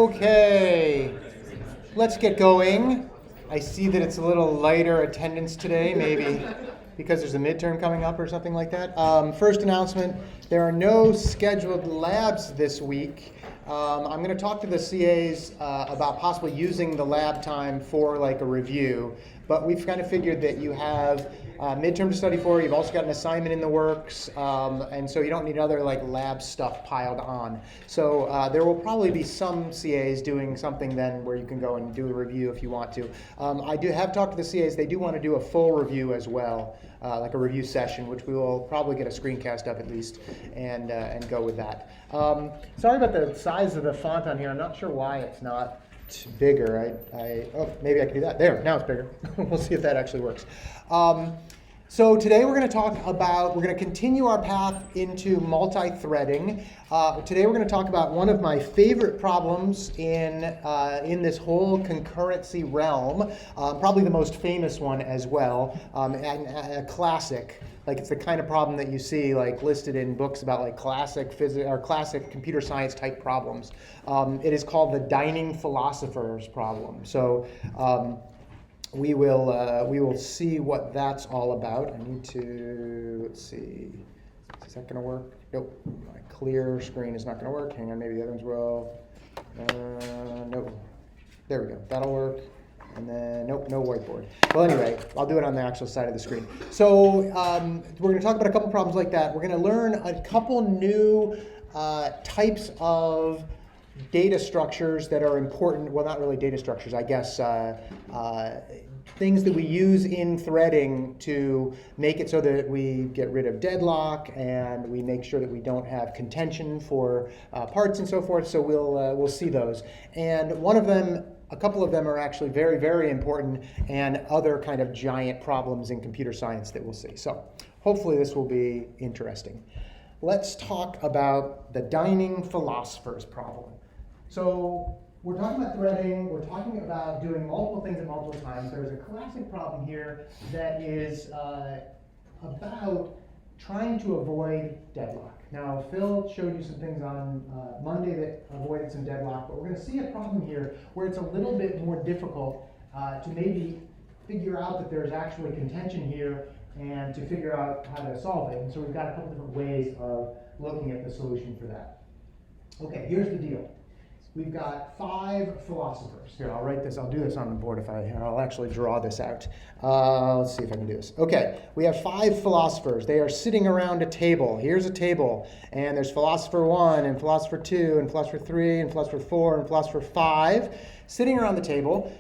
Okay, let's get going. I see that it's a little lighter attendance today, maybe because there's a midterm coming up or something like that. First announcement, there are no scheduled labs this week. I'm going to talk to the CAs about possibly using the lab time for like a review, but we've kind of figured that you have midterm to study for, you've also got an assignment in the works, and so you don't need other like lab stuff piled on. So there will probably be some CAs doing something then where you can go and do a review if you want to. I have talked to the CAs, they do want to do a full review as well, like a review session, which we will probably get a screencast of at least, and go with that. Sorry about the size of the font on here. I'm not sure why it's not bigger. Oh, maybe I can do that. There, now it's bigger. We'll see if that actually works. So today we're going to continue our path into multi-threading. Today we're going to talk about one of my favorite problems in this whole concurrency realm, probably the most famous one as well, and a classic. Like it's the kind of problem that you see like listed in books about like classic physics or classic computer science type problems. It is called the dining philosophers problem. So we will see what that's all about. I need to, let's see, is that going to work? Nope, my clear screen is not going to work. Hang on, maybe the other ones will. Nope, there we go, that'll work. And then, nope, no whiteboard. Well, anyway, I'll do it on the actual side of the screen. So we're going to talk about a couple problems like that. We're going to learn a couple new types of data structures that are important. Well, not really data structures, I guess. Things that we use in threading to make it so that we get rid of deadlock and we make sure that we don't have contention for parts and so forth. So we'll see those. And a couple of them are actually very, very important, and other kind of giant problems in computer science that we'll see. So hopefully this will be interesting. Let's talk about the dining philosophers problem. So we're talking about threading, we're talking about doing multiple things at multiple times. There's a classic problem here that is about trying to avoid deadlock. Now, Phil showed you some things on Monday that avoided some deadlock, but we're going to see a problem here where it's a little bit more difficult to maybe figure out that there's actually contention here and to figure out how to solve it. And so we've got a couple different ways of looking at the solution for that. Okay, here's the deal. We've got 5 philosophers. Here, I'll do this on the board I'll actually draw this out. Let's see if I can do this. Okay, we have 5 philosophers. They are sitting around a table. Here's a table, and there's philosopher 1, and philosopher 2, and philosopher 3, and philosopher 4, and philosopher 5 sitting around the table.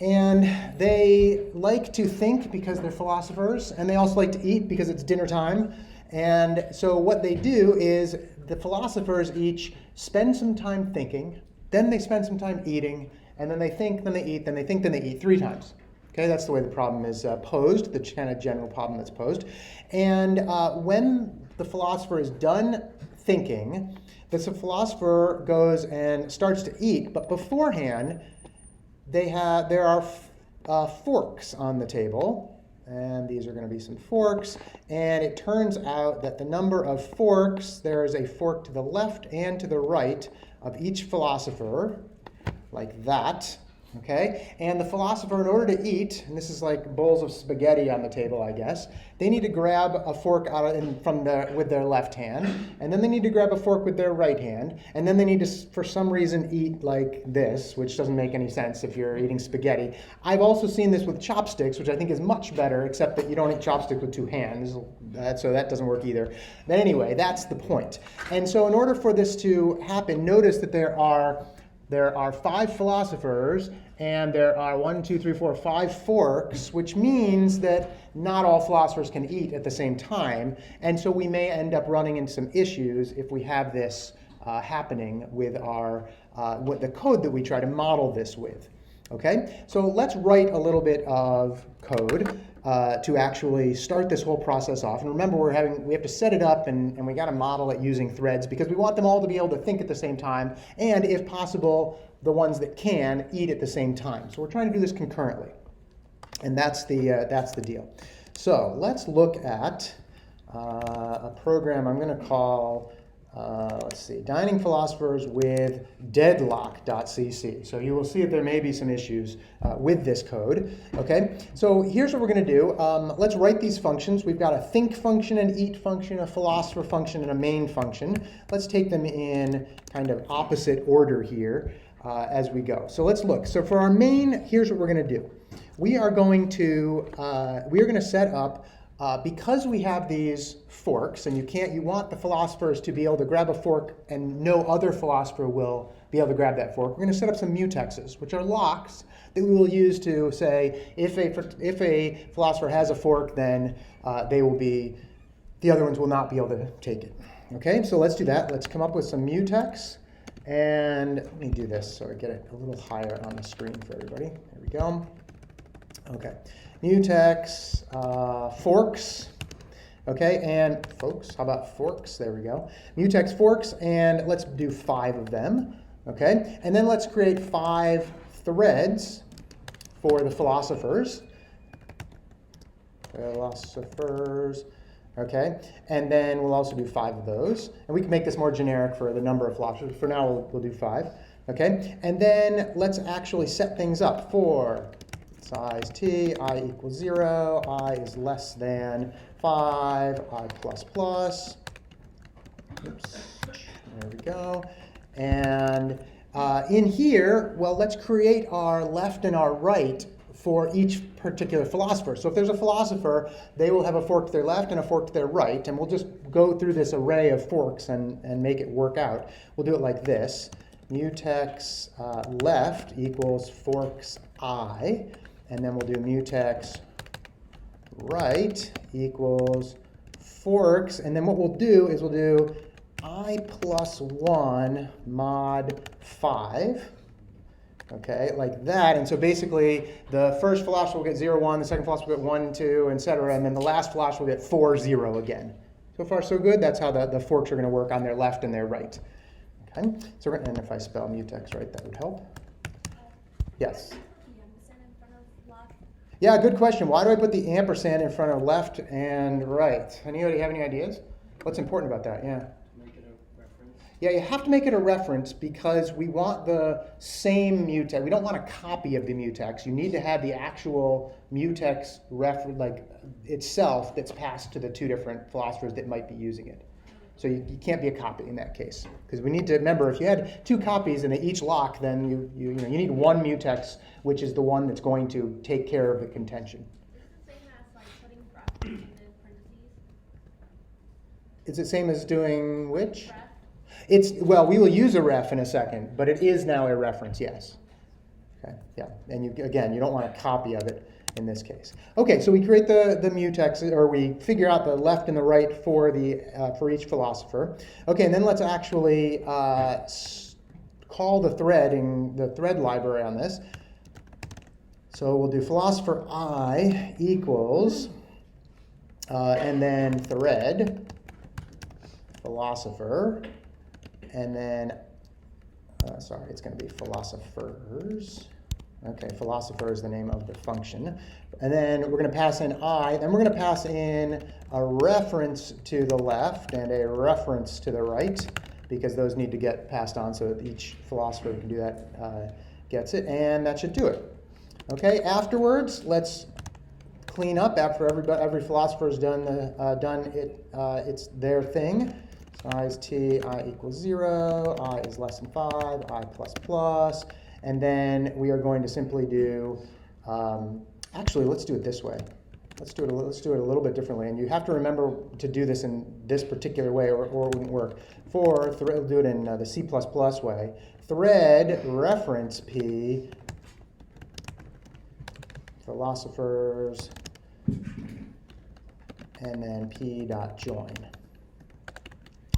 And they like to think because they're philosophers, and they also like to eat because it's dinner time. And so what they do is the philosophers each spend some time thinking, then they spend some time eating, and then they think, then they eat, then they think, then they eat 3 times. Okay, that's the way the problem is posed, the kind of general problem that's posed. And when the philosopher is done thinking, the philosopher goes and starts to eat, but beforehand, there are forks on the table. And these are going to be some forks. And it turns out that the number of forks, there is a fork to the left and to the right of each philosopher, like that. Okay? And the philosopher, in order to eat, and this is like bowls of spaghetti on the table, I guess, they need to grab a fork with their left hand, and then they need to grab a fork with their right hand, and then they need to, for some reason, eat like this, which doesn't make any sense if you're eating spaghetti. I've also seen this with chopsticks, which I think is much better, except that you don't eat chopsticks with 2 hands, so that doesn't work either. But anyway, that's the point. And so in order for this to happen, notice that there are 5 philosophers, and there are 5 forks, which means that not all philosophers can eat at the same time. And so we may end up running into some issues if we have this happening with with the code that we try to model this with. Okay, so let's write a little bit of code to actually start this whole process off. And remember, we have to set it up, and we got to model it using threads because we want them all to be able to think at the same time, and if possible, the ones that can eat at the same time. So we're trying to do this concurrently, and that's the deal. So let's look at a program I'm going to call let's see, dining philosophers with deadlock.cc. So you will see that there may be some issues with this code. Okay, so here's what we're going to do. Let's write these functions. We've got a think function, an eat function, a philosopher function, and a main function. Let's take them in kind of opposite order here as we go. So let's look. So for our main, here's what we're going to do. We are going to set up, because we have these forks, and you want the philosophers to be able to grab a fork and no other philosopher will be able to grab that fork. We're going to set up some mutexes, which are locks that we will use to say if a philosopher has a fork, then the other ones will not be able to take it. Okay, so let's do that. Let's come up with some mutex. And let me do this so I get it a little higher on the screen for everybody. There we go. Okay, mutex, forks, okay, and folks, how about forks? There we go. Mutex forks, and let's do 5 of them, okay? And then let's create 5 threads for the philosophers. Okay, and then we'll also do 5 of those. And we can make this more generic for the number of philosophers. For now, we'll do 5, okay? And then let's actually set things up for size t, I equals 0, I is less than 5, I plus plus. Oops, there we go. And in here, well, let's create our left and our right for each particular philosopher. So if there's a philosopher, they will have a fork to their left and a fork to their right, and we'll just go through this array of forks and make it work out. We'll do it like this. Mutex left equals forks I. And then we'll do mutex right equals forks. And then what we'll do is we'll do I plus 1 mod 5. Okay, like that. And so basically, the first philosopher will get 0, 1, the second philosopher will get 1, 2, etc. And then the last philosopher will get 4, 0 again. So far, so good. That's how the forks are going to work on their left and their right. Okay, so and if I spell mutex right, that would help. Yes? Yeah, good question. Why do I put the ampersand in front of left and right? Anybody have any ideas? What's important about that? Yeah. Make it a reference. Yeah, you have to make it a reference because we want the same mutex. We don't want a copy of the mutex. You need to have the actual mutex itself that's passed to the 2 different philosophers that might be using it. So you can't be a copy in that case. Because we need to remember, if you had 2 copies and they each lock, then you need 1 mutex, which is the one that's going to take care of the contention. Is it the same as doing which? Well, we will use a ref in a second, but it is now a reference, yes. Okay, yeah, and you don't want a copy of it in this case. Okay, so we create the mutex, or we figure out the left and the right for each philosopher. Okay, and then let's actually call the thread in the thread library on this. So we'll do philosopher I equals, and then thread, philosopher, and then, it's going to be philosophers. Okay, philosopher is the name of the function. And then we're going to pass in I, then we're going to pass in a reference to the left and a reference to the right, because those need to get passed on so that each philosopher who can do that gets it, and that should do it. Okay, afterwards, let's clean up after every philosopher's done it's their thing. Size t, I equals 0, I is less than 5, I plus plus. And then we are going to simply do, actually, let's do it this way. Let's do it a little bit differently. And you have to remember to do this in this particular way or it wouldn't work. We'll do it in the C++ way. Thread reference P, philosophers, and then P.join.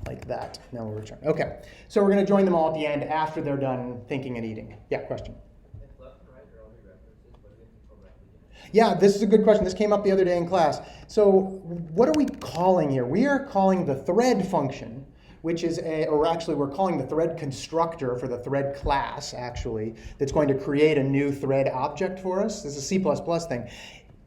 Like that. Now we'll return. Okay, so we're going to join them all at the end after they're done thinking and eating. Yeah, question? If left and right are only references, what do we think for replicating? Yeah, this is a good question. This came up the other day in class. So what are we calling here? We are calling the thread function, which is we're calling the thread constructor for the thread class, actually, that's going to create a new thread object for us. This is a C++ thing.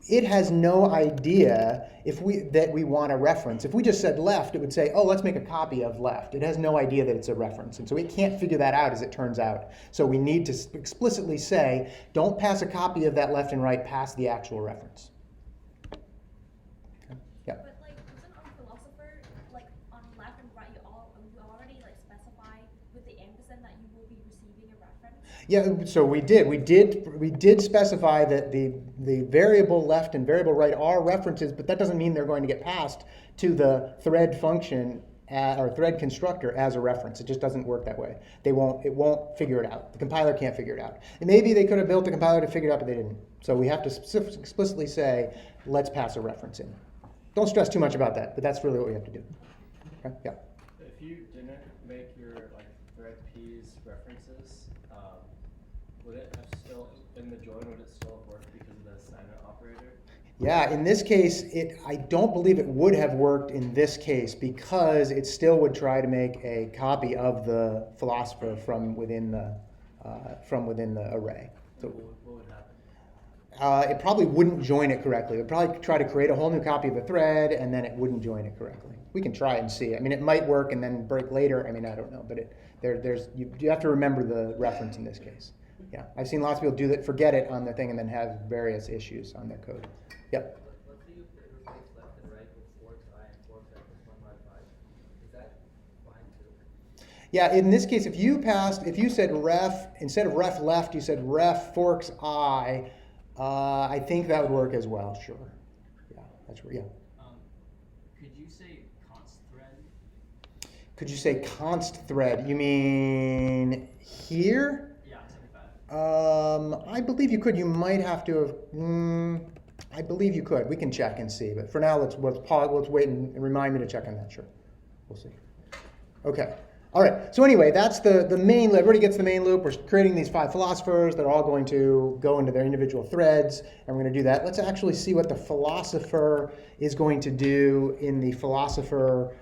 it has no idea that we want a reference. If we just said left, it would say, oh, let's make a copy of left. It has no idea that it's a reference. And so it can't figure that out, as it turns out. So we need to explicitly say, don't pass a copy of that left and right past the actual reference. Okay. Yeah. But like, isn't on philosopher, like on left and right, you already like specify with the ampersand that you will be receiving a reference? Yeah, so we did specify that the variable left and variable right are references, but that doesn't mean they're going to get passed to the thread function or thread constructor as a reference. It just doesn't work that way. It won't figure it out. The compiler can't figure it out. And maybe they could have built the compiler to figure it out, but they didn't. So we have to explicitly say, let's pass a reference in. Don't stress too much about that, but that's really what we have to do. Okay? Yeah. If you didn't make your like thread P's references, would it have still, in the join, would it still have worked because of the assignment operator? Yeah, in this case, I don't believe it would have worked in this case because it still would try to make a copy of the philosopher from within the array. So What would happen? it probably wouldn't join it correctly. It would probably try to create a whole new copy of the thread, and then it wouldn't join it correctly. We can try and see. I mean, it might work and then break later. I mean, I don't know, but you have to remember the reference in this case. Yeah, I've seen lots of people do that, forget it on their thing, and then have various issues on their code. Yep. Let's say you replace left and right with forks I and forks I plus 1 by 5. Is that fine too? Yeah, in this case, if you said ref, instead of ref left, you said ref forks I think that would work as well, sure. Yeah, that's right, yeah. Could you say const thread? Could you say const thread? You mean here? Yeah, something like that. I believe you could. You might have to have. I believe you could. We can check and see. But for now, let's pause. Let's wait and remind me to check on that. Sure, we'll see. Okay. All right. So anyway, that's the main loop. Everybody gets the main loop. We're creating these 5 philosophers. They're all going to go into their individual threads, and we're going to do that. Let's actually see what the philosopher is going to do in the philosopher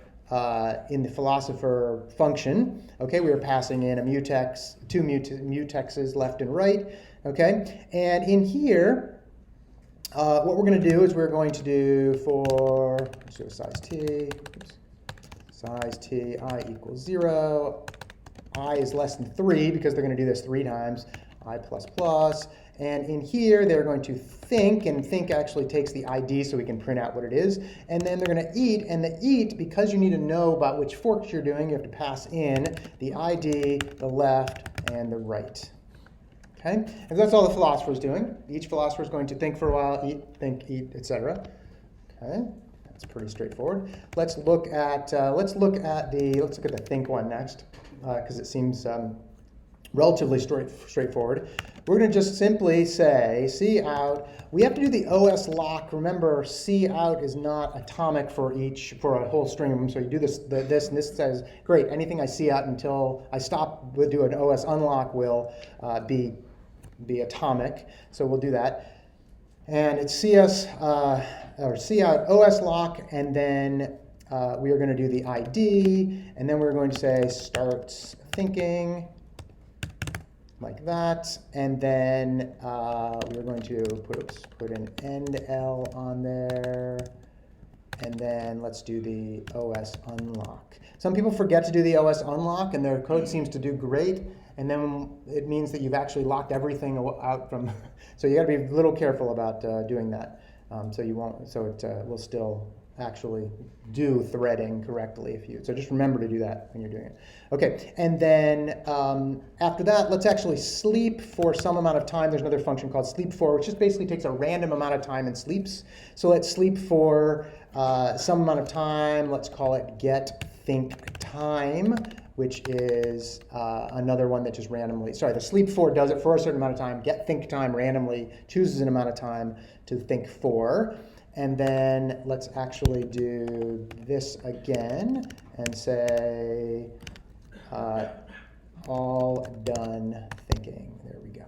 function. Okay, we are passing in a mutex, 2 mutexes left and right. Okay, and in here, what we're going to do is we're going to do for, let's do a size t. Oops. Size t, I equals 0. I is less than 3 because they're going to do this 3 times. I plus plus. And in here, they're going to think, and think actually takes the ID so we can print out what it is. And then they're going to eat, and the eat, because you need to know about which forks you're doing, you have to pass in the ID, the left, and the right. Okay? And that's all the philosopher is doing. Each philosopher is going to think for a while, eat, think, eat, etc. Okay? It's pretty straightforward. Let's look at the think one next, because it seems relatively straightforward. We're going to just simply say cout. We have to do the OS lock. Remember, cout is not atomic for a whole string of them. So you do this, and this says, great. Anything I cout until I stop with do an OS unlock will be atomic. So we'll do that. And it's cout OS lock, and then we are going to do the ID, and then we're going to say starts thinking, like that, and then we're going to put an end L on there, and then let's do the OS unlock. Some people forget to do the OS unlock, and their code seems to do great, and then it means that you've actually locked everything out from. So you got to be a little careful about doing that, so it will still actually do threading correctly so just remember to do that when you're doing it. Okay, and then after that, let's actually sleep for some amount of time. There's another function called sleep for, which just basically takes a random amount of time and sleeps. So let's sleep for some amount of time. Let's call it get think time, which is another one that just randomly, the sleep for does it for a certain amount of time. Get think time randomly chooses an amount of time to think for. And then let's actually do this again and say all done thinking. There we go.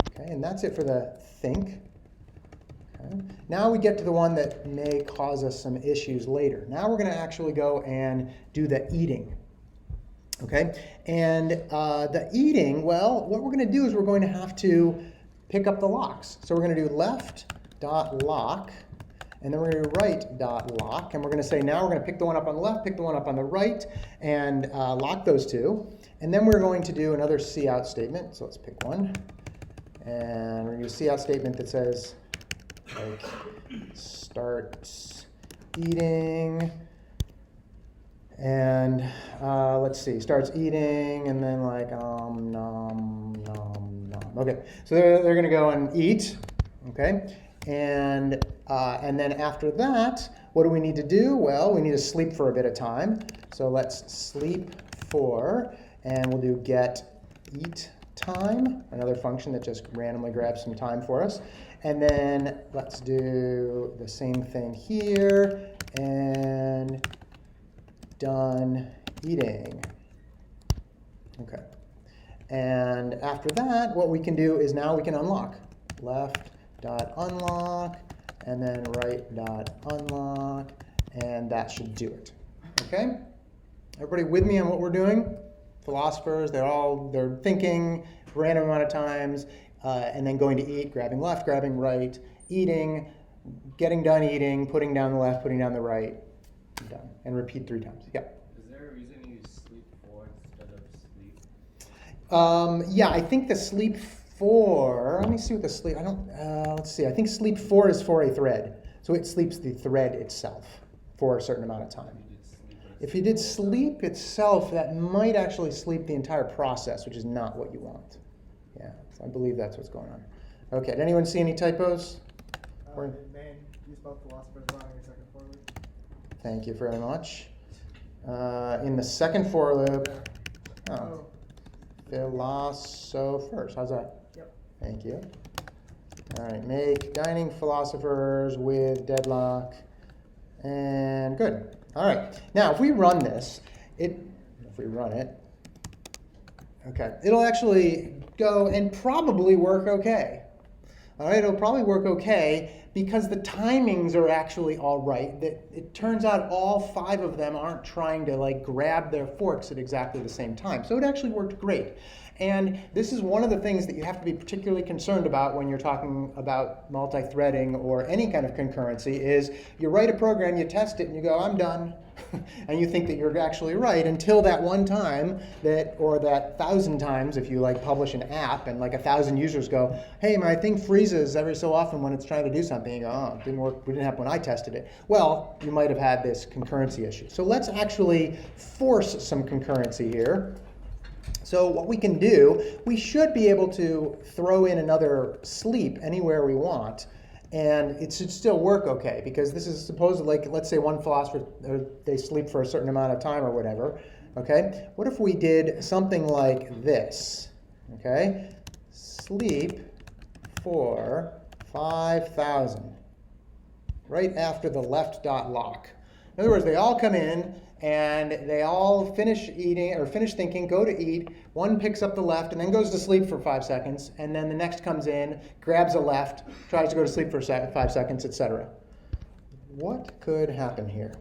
Okay, and that's it for the think. Okay. Now we get to the one that may cause us some issues later. Now we're going to actually go and do the eating. Okay, and the eating, well, what we're going to do is we're going to have to pick up the locks. So we're going to do left dot lock, and then we're going to do right dot lock, and we're going to say now we're going to pick the one up on the left, pick the one up on the right, and lock those two. And then we're going to do another cout statement. So let's pick one, and we're going to do a cout statement that says like starts eating, and let's see, starts eating, and then like nom nom nom. Okay, so they're going to go and eat. Okay, and then after that, what do we need to do? Well, we need to sleep for a bit of time. So let's sleep for, and we'll do get eat time, another function that just randomly grabs some time for us. And then let's do the same thing here, and done eating. Okay. And after that, what we can do is now we can unlock. Left dot unlock, and then right dot unlock, and that should do it. Okay? Everybody with me on what we're doing? Philosophers, they're thinking random amount of times, and then going to eat, grabbing left, grabbing right, eating, getting done eating, putting down the left, putting down the right, done, and repeat 3 times. Yeah. Is there a reason you use sleep for instead of sleep? Yeah, I think the sleep for, let me see what the sleep, let's see, I think sleep for is for a thread. So it sleeps the thread itself for a certain amount of time. If you did sleep itself, that might actually sleep the entire process, which is not what you want. Yeah, so I believe that's what's going on. Okay, did anyone see any typos? In main, use both philosophers wrong in your second for loop. Thank you very much. In the second for loop, philosophers. How's that? Yep. Thank you. All right, make dining philosophers with deadlock, and good. All right, now if we run this, okay, it'll actually go and probably work okay. All right, it'll probably work okay because the timings are actually all right. That it turns out all 5 of them aren't trying to like grab their forks at exactly the same time. So it actually worked great. And this is one of the things that you have to be particularly concerned about when you're talking about multi-threading or any kind of concurrency is you write a program, you test it, and you go, I'm done. And you think that you're actually right until that one time or that 1,000 times if you like publish an app and like 1,000 users go, hey, my thing freezes every so often when it's trying to do something. You go, oh, it didn't work, it didn't happen when I tested it. Well, you might have had this concurrency issue. So let's actually force some concurrency here. So what we can do, we should be able to throw in another sleep anywhere we want, and it should still work okay, because this is supposed like, let's say one philosopher, they sleep for a certain amount of time or whatever, okay? What if we did something like this, okay? Sleep for 5,000, right after the left dot lock. In other words, they all come in, and they all finish eating or finish thinking, go to eat. One picks up the left and then goes to sleep for 5 seconds, and then the next comes in, grabs a left, tries to go to sleep for 5 seconds, etc. What could happen here?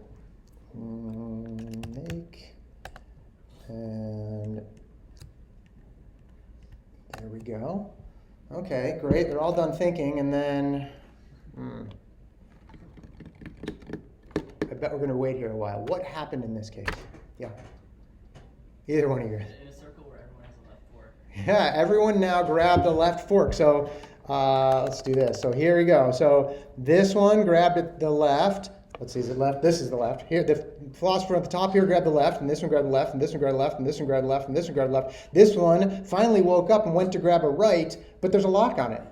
Make, and there we go. Okay, great. They're all done thinking, and then. I bet we're going to wait here a while. What happened in this case? Yeah. Either one of you. In a circle where everyone has a left fork. Yeah, everyone now grabbed the left fork. So let's do this. So here we go. So this one grabbed the left. Let's see, is it left? This is the left. Here, the philosopher at the top here grabbed the left, and this one grabbed the left, and this one grabbed the left, and this one grabbed the left, and this one grabbed the left. This one finally woke up and went to grab a right, but there's a lock on it.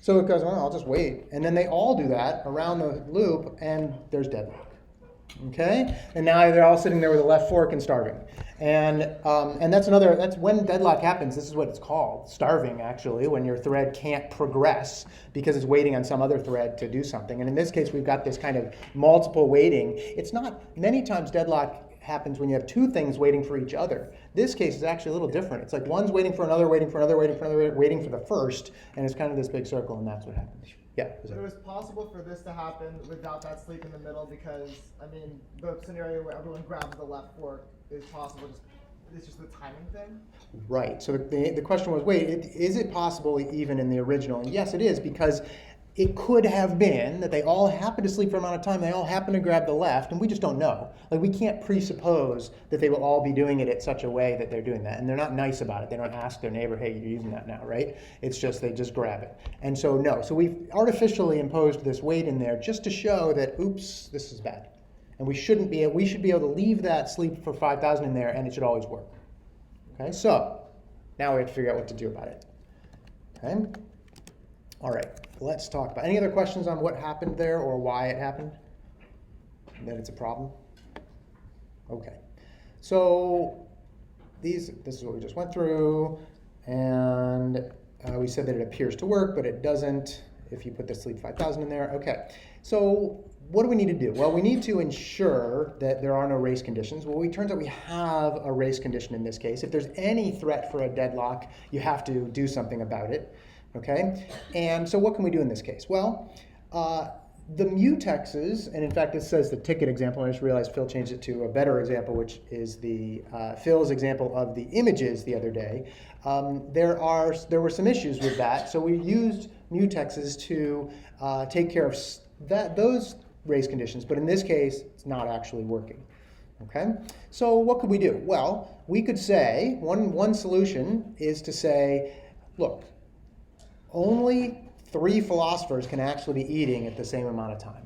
So it goes, well, I'll just wait. And then they all do that around the loop, and there's deadlock. Okay, and now they're all sitting there with a left fork and starving, and that's when deadlock happens. This is what it's called, starving, actually, when your thread can't progress because it's waiting on some other thread to do something. And in this case, we've got this kind of multiple waiting. It's not many times deadlock happens when you have 2 things waiting for each other. This case is actually a little different. It's like one's waiting for another, waiting for another, waiting for another, waiting for the first, and it's kind of this big circle, and that's what happens. Yeah. So it was possible for this to happen without that sleep in the middle because, I mean, the scenario where everyone grabs the left fork is possible. It's just the timing thing? Right. So the question was, wait, is it possible even in the original? And yes, it is, because it could have been that they all happen to sleep for an amount of time, they all happen to grab the left, and we just don't know. Like, we can't presuppose that they will all be doing it in such a way that they're doing that. And they're not nice about it. They don't ask their neighbor, hey, you're using that now, right? It's just, they just grab it. And so, no. So we've artificially imposed this weight in there just to show that, oops, this is bad. And we should be able to leave that sleep for 5,000 in there, and it should always work. Okay, so now we have to figure out what to do about it. Okay? All right, let's talk about any other questions on what happened there or why it happened? That it's a problem? Okay. So this is what we just went through, and we said that it appears to work, but it doesn't if you put the sleep 5,000 in there. Okay. So what do we need to do? Well, we need to ensure that there are no race conditions. Well, it turns out we have a race condition in this case. If there's any threat for a deadlock, you have to do something about it. Okay? And so what can we do in this case? Well, the mutexes, and in fact, this says the ticket example. I just realized Phil changed it to a better example, which is the Phil's example of the images the other day. There were some issues with that, so we used mutexes to take care of those race conditions, but in this case, it's not actually working. Okay? So what could we do? Well, we could say, one solution is to say, look, only 3 philosophers can actually be eating at the same amount of time,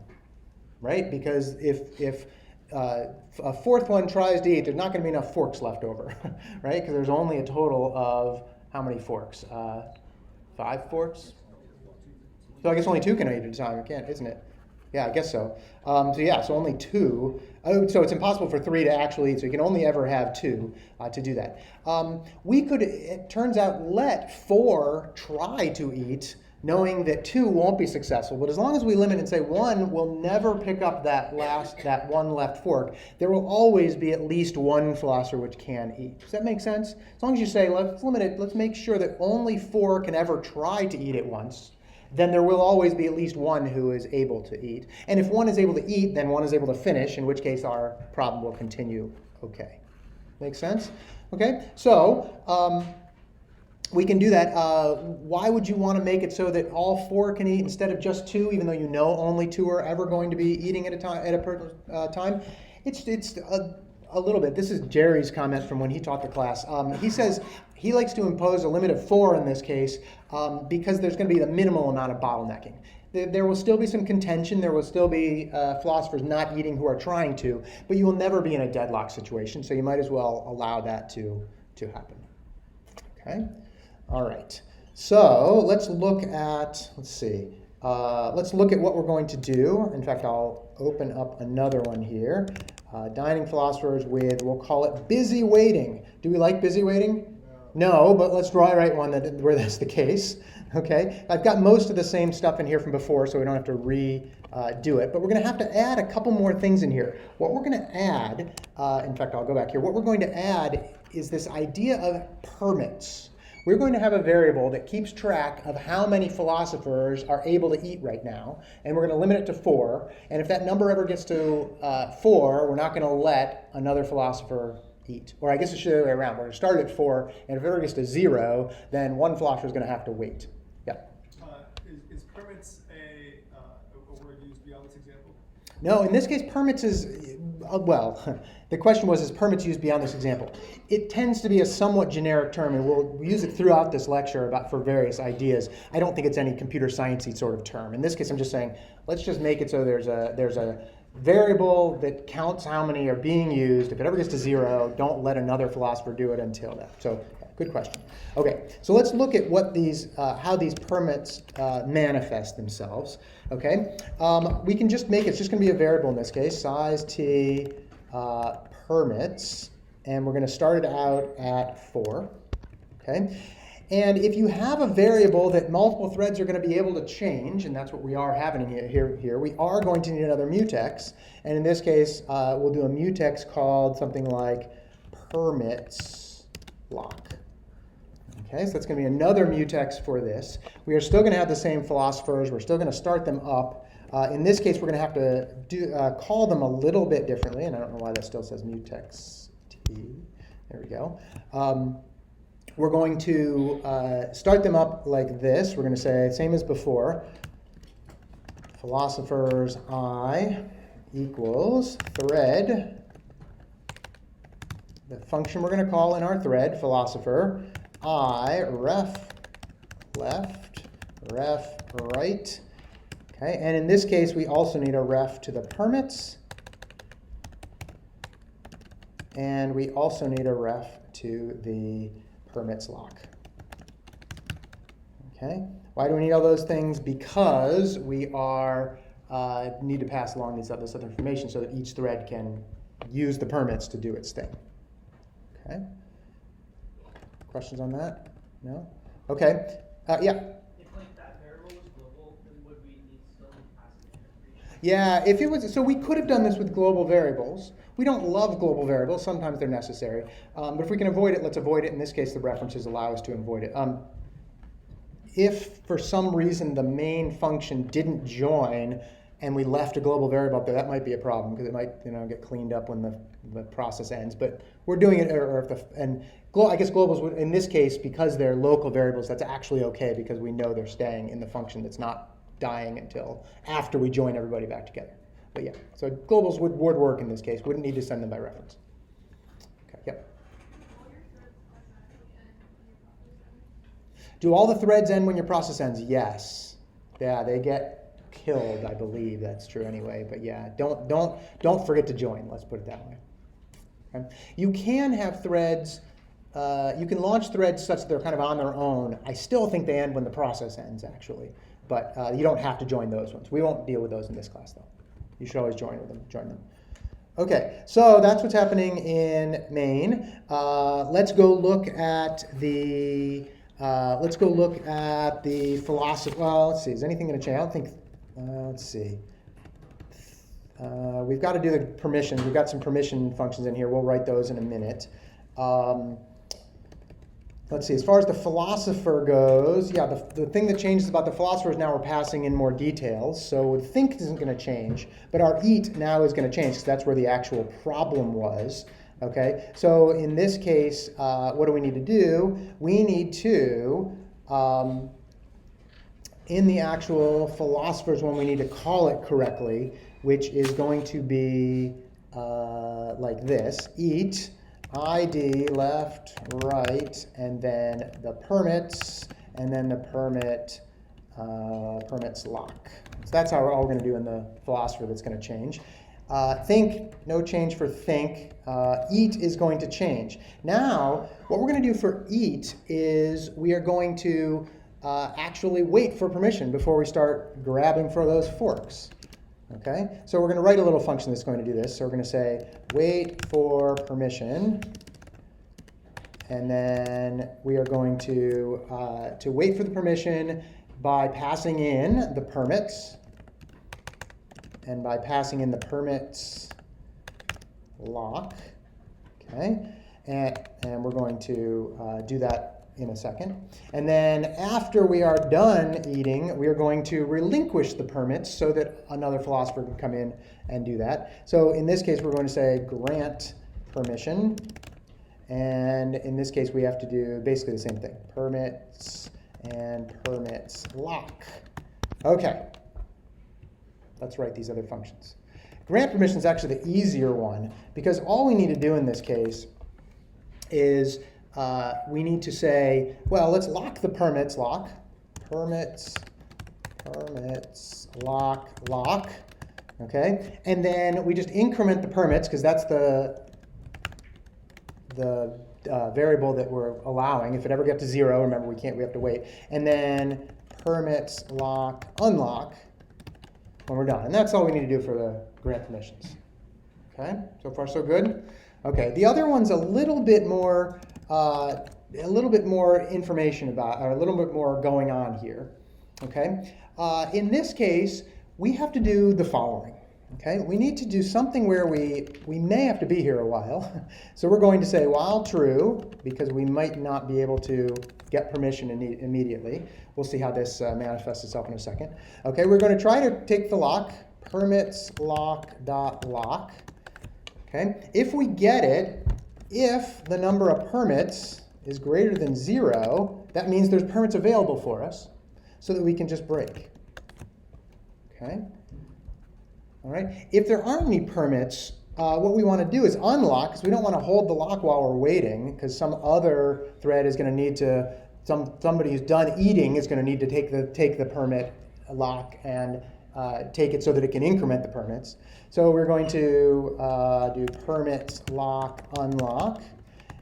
right? Because if a fourth one tries to eat, there's not going to be enough forks left over, right? Because there's only a total of how many forks? 5 forks? So I guess only 2 can eat at a time, can't, isn't it? Yeah, I guess so. So only 2. So it's impossible for 3 to actually eat, so you can only ever have 2 to do that. We could, it turns out, let 4 try to eat, knowing that 2 won't be successful. But as long as we limit and say 1 will never pick up that one left fork, there will always be at least 1 philosopher which can eat. Does that make sense? As long as you say, let's limit it, let's make sure that only 4 can ever try to eat at once, then there will always be at least 1 who is able to eat. And if 1 is able to eat, then 1 is able to finish, in which case our problem will continue okay. Make sense? Okay, so we can do that. Why would you want to make it so that all 4 can eat instead of just 2, even though you know only 2 are ever going to be eating at a time? It's a little bit. This is Jerry's comment from when he taught the class. He says he likes to impose a limit of 4 in this case because there's going to be the minimal amount of bottlenecking. There will still be some contention. There will still be philosophers not eating who are trying to, but you will never be in a deadlock situation, so you might as well allow that to happen. Okay? All right. So let's look at, let's look at what we're going to do. In fact, I'll open up another one here. Dining philosophers with, we'll call it busy waiting. Do we like busy waiting? No, but let's write one where that's the case. Okay, I've got most of the same stuff in here from before, so we don't have to redo it. But we're going to have to add a couple more things in here. What we're going to add, in fact, I'll go back here. What we're going to add is this idea of permits. We're going to have a variable that keeps track of how many philosophers are able to eat right now, and we're going to limit it to 4. And if that number ever gets to 4, we're not going to let another philosopher eat. Or I guess it should be the other way around. We're going to start at 4, and if it ever gets to 0, then 1 philosopher is going to have to wait. Yeah. Is permits a word used beyond this example? No, in this case, permits is, well, the question was, is permits used beyond this example? It tends to be a somewhat generic term, and we'll use it throughout this lecture for various ideas. I don't think it's any computer science-y sort of term. In this case, I'm just saying, let's just make it so there's a variable that counts how many are being used. If it ever gets to 0, don't let another philosopher do it until that. So, good question. Okay, so let's look at what how these permits manifest themselves. Okay, we can just make it's just going to be a variable in this case, size t permits, and we're going to start it out at 4. Okay, and if you have a variable that multiple threads are going to be able to change, and that's what we are having here, we are going to need another mutex, and in this case, we'll do a mutex called something like permits lock. Okay, so that's going to be another mutex for this. We are still going to have the same philosophers. We're still going to start them up. In this case, we're going to have to call them a little bit differently, and I don't know why that still says mutex t. There we go. We're going to start them up like this. We're going to say, same as before, philosophers I equals thread, the function we're going to call in our thread, philosopher, I ref left, ref right. Okay, and in this case, we also need a ref to the permits, and we also need a ref to the permits lock. Okay, why do we need all those things? Because we are need to pass along this other information so that each thread can use the permits to do its thing. Okay. Questions on that? No? Okay. Yeah. If like that variable was global, then would we need still pass it in? Yeah, if it was, so we could have done this with global variables. We don't love global variables. Sometimes they're necessary. But if we can avoid it, let's avoid it. In this case, the references allow us to avoid it. If for some reason the main function didn't join and we left a global variable up there, that might be a problem because it might get cleaned up when the process ends. But we're doing it, I guess globals would, in this case, because they're local variables, that's actually okay because we know they're staying in the function that's not dying until after we join everybody back together. But yeah, so globals would work in this case. Wouldn't need to send them by reference. Okay, yep. Do all the threads end when your process ends? Yes. Yeah, they get killed, I believe. That's true anyway. But yeah, don't forget to join. Let's put it that way. Okay. You can have threads. You can launch threads such that they're kind of on their own. I still think they end when the process ends, actually. But you don't have to join those ones. We won't deal with those in this class, though. You should always join them. Okay, so that's what's happening in main. Let's go look at the philosophy. Well, let's see. Is anything going to change? I don't think. Let's see. We've got to do the permissions. We've got some permission functions in here. We'll write those in a minute. Let's see. As far as the philosopher goes, yeah, the thing that changes about the philosopher is now we're passing in more details. So think isn't going to change, but our eat now is going to change because that's where the actual problem was. Okay. So in this case, what do we need to do? We need to in the actual philosophers one, we need to call it correctly, which is going to be like this: eat ID left, right, and then the permits, and then the permits lock. So that's how all we're going to do in the philosopher that's going to change. Think, no change for think. Eat is going to change. Now, what we're going to do for eat is we are going to actually wait for permission before we start grabbing for those forks. Okay, so we're going to write a little function that's going to do this. So we're going to say wait for permission, and then we are going to wait for the permission by passing in the permits, and by passing in the permits lock. Okay, and we're going to do that in a second. And then after we are done eating, we are going to relinquish the permits so that another philosopher can come in and do that. So in this case, we're going to say grant permission. And in this case, we have to do basically the same thing. Permits and permits lock. Okay. Let's write these other functions. Grant permission is actually the easier one because all we need to do in this case is we need to say, well, let's lock the permits lock. Permits lock. Okay, and then we just increment the permits because that's the variable that we're allowing. If it ever gets to 0, remember we have to wait. And then permits lock unlock when we're done. And that's all we need to do for the grant permissions. Okay, so far so good. Okay, the other one's a little bit more information about, or a little bit more going on here. Okay, in this case, we have to do the following. Okay, we need to do something where we may have to be here a while. So we're going to say while true, because we might not be able to get permission immediately. We'll see how this manifests itself in a second. Okay, we're going to try to take the lock, permits lock dot lock. Okay, if we get it, if the number of permits is greater than 0, that means there's permits available for us so that we can just break. Okay. All right. If there aren't any permits, what we want to do is unlock, because we don't want to hold the lock while we're waiting, because some other thread is going to need to, somebody who's done eating is going to need to take the permit lock and take it so that it can increment the permits. So we're going to do permits lock unlock,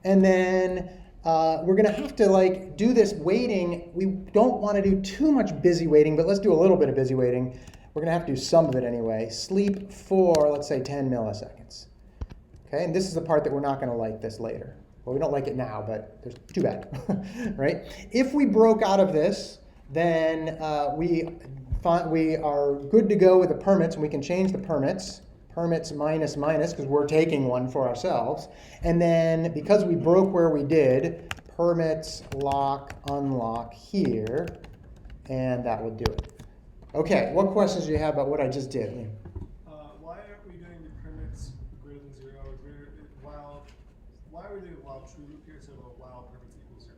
and then we're going to have to do this waiting. We don't want to do too much busy waiting, but let's do a little bit of busy waiting. We're going to have to do some of it anyway. Sleep for, let's say, 10 milliseconds. Okay, and this is the part that we're not going to like this later. Well, we don't like it now, but there's too bad, right? If we broke out of this, then we are good to go with the permits, and we can change the permits minus, because we're taking one for ourselves. And then because we broke where we did, permits lock unlock here, and that would do it. Okay, what questions do you have about what I just did? Why aren't we doing the permits greater than 0, why are we doing while true loop here instead of while permits equals 0?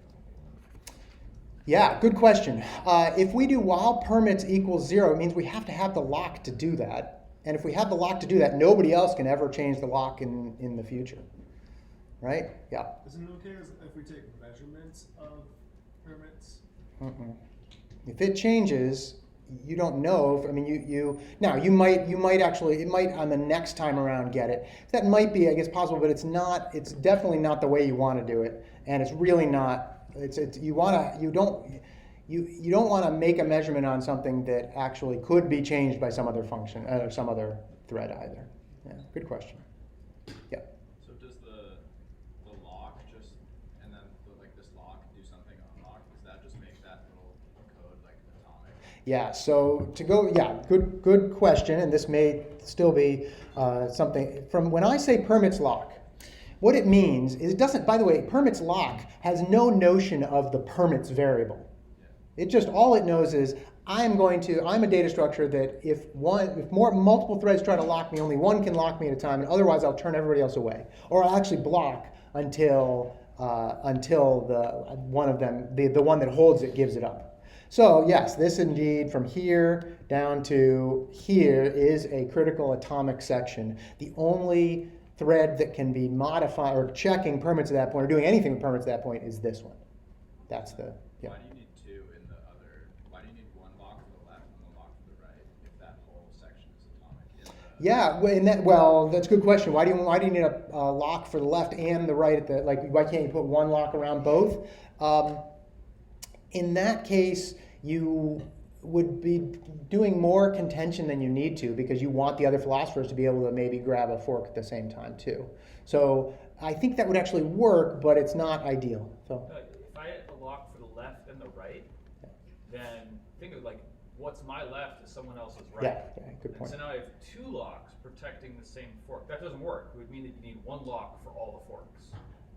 Yeah, good question. If we do while permits equals 0, it means we have to have the lock to do that. And if we have the lock to do that, nobody else can ever change the lock in the future. Right? Yeah. Isn't it okay if we take measurements of permits? If it changes, you don't know. You might actually, it might on the next time around get it. That might be, I guess, possible, but it's definitely not the way you want to do it, and it's really not. You don't want to make a measurement on something that actually could be changed by some other function or some other thread either. Yeah, good question. Yeah. So does the lock just, and then this lock do something unlock? Does that just make that little code atomic? Yeah, so good question, and this may still be something. From when I say permits lock, what it means is it doesn't, by the way, permits lock has no notion of the permits variable. It just, all it knows is I'm a data structure that if multiple threads try to lock me, only one can lock me at a time, and otherwise I'll turn everybody else away. Or I'll actually block until the one that holds it gives it up. So yes, this indeed from here down to here is a critical atomic section. The only thread that can be modifying or checking permits at that point or doing anything with permits at that point is this one. That's the, yeah. Why do you need two in the other? Why do you need one lock for the left and one lock for the right if that whole section is atomic? That's a good question. Why do you need a lock for the left and the right why can't you put one lock around both? In that case, you would be doing more contention than you need to because you want the other philosophers to be able to maybe grab a fork at the same time too. So I think that would actually work, but it's not ideal. So If I had a lock for the left and the right, then think of what's my left is someone else's right. Yeah, good point. And so now I have two locks protecting the same fork. That doesn't work. It would mean that you need one lock for all the forks.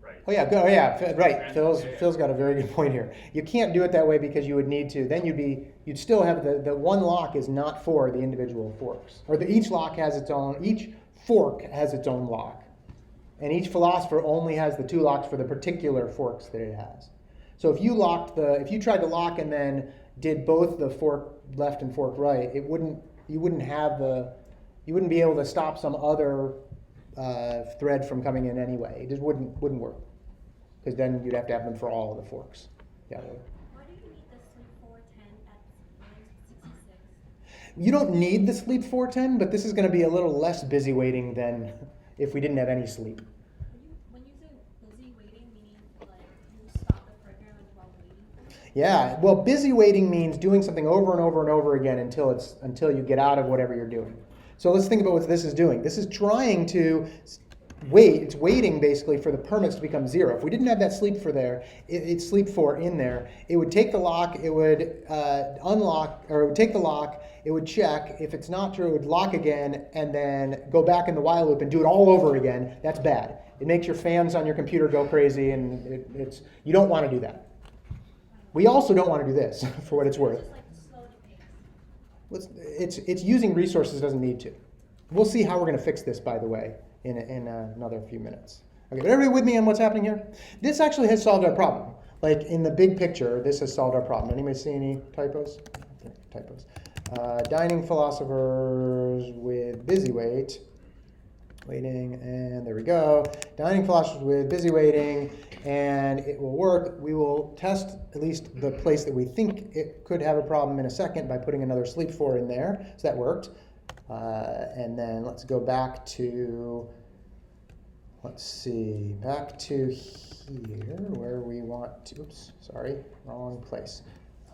Right. Oh yeah, good. Oh yeah, right. Phil's got a very good point here. You can't do it that way because you would need to. Then you'd still have the one lock is not for the individual forks, or each lock has its own. Each fork has its own lock, and each philosopher only has the two locks for the particular forks that it has. So if you tried to lock and then did both the fork left and fork right, you wouldn't be able to stop some other thread from coming in anyway. It just wouldn't work, because then you'd have to have them for all of the forks. Yeah. Why do you need the sleep 410 at line 66? You don't need the sleep 410, but this is going to be a little less busy waiting than if we didn't have any sleep. When you say busy waiting, meaning you stop the program while waiting for it? Yeah. Well, busy waiting means doing something over and over and over again until you get out of whatever you're doing. So let's think about what this is doing. This is trying to wait. It's waiting basically for the permits to become 0. If we didn't have that sleep for there, it's sleep 4 in there. It would take the lock. It would unlock, or it would take the lock. It would check. If it's not true, it would lock again and then go back in the while loop and do it all over again. That's bad. It makes your fans on your computer go crazy, and you don't want to do that. We also don't want to do this, for what it's worth. Just slow the pace. It's using resources it doesn't need to. We'll see how we're going to fix this, by the way, in another few minutes. Okay, but everybody with me on what's happening here? This actually has solved our problem. In the big picture, this has solved our problem. Anybody see any typos? Typos. dining philosophers with busy waiting, and there we go. Dining philosophers with busy waiting, and it will work. We will test at least the place that we think it could have a problem in a second by putting another sleep for in there. So that worked. And then let's go back to, let's see, back to here where we want to, oops, sorry, wrong place.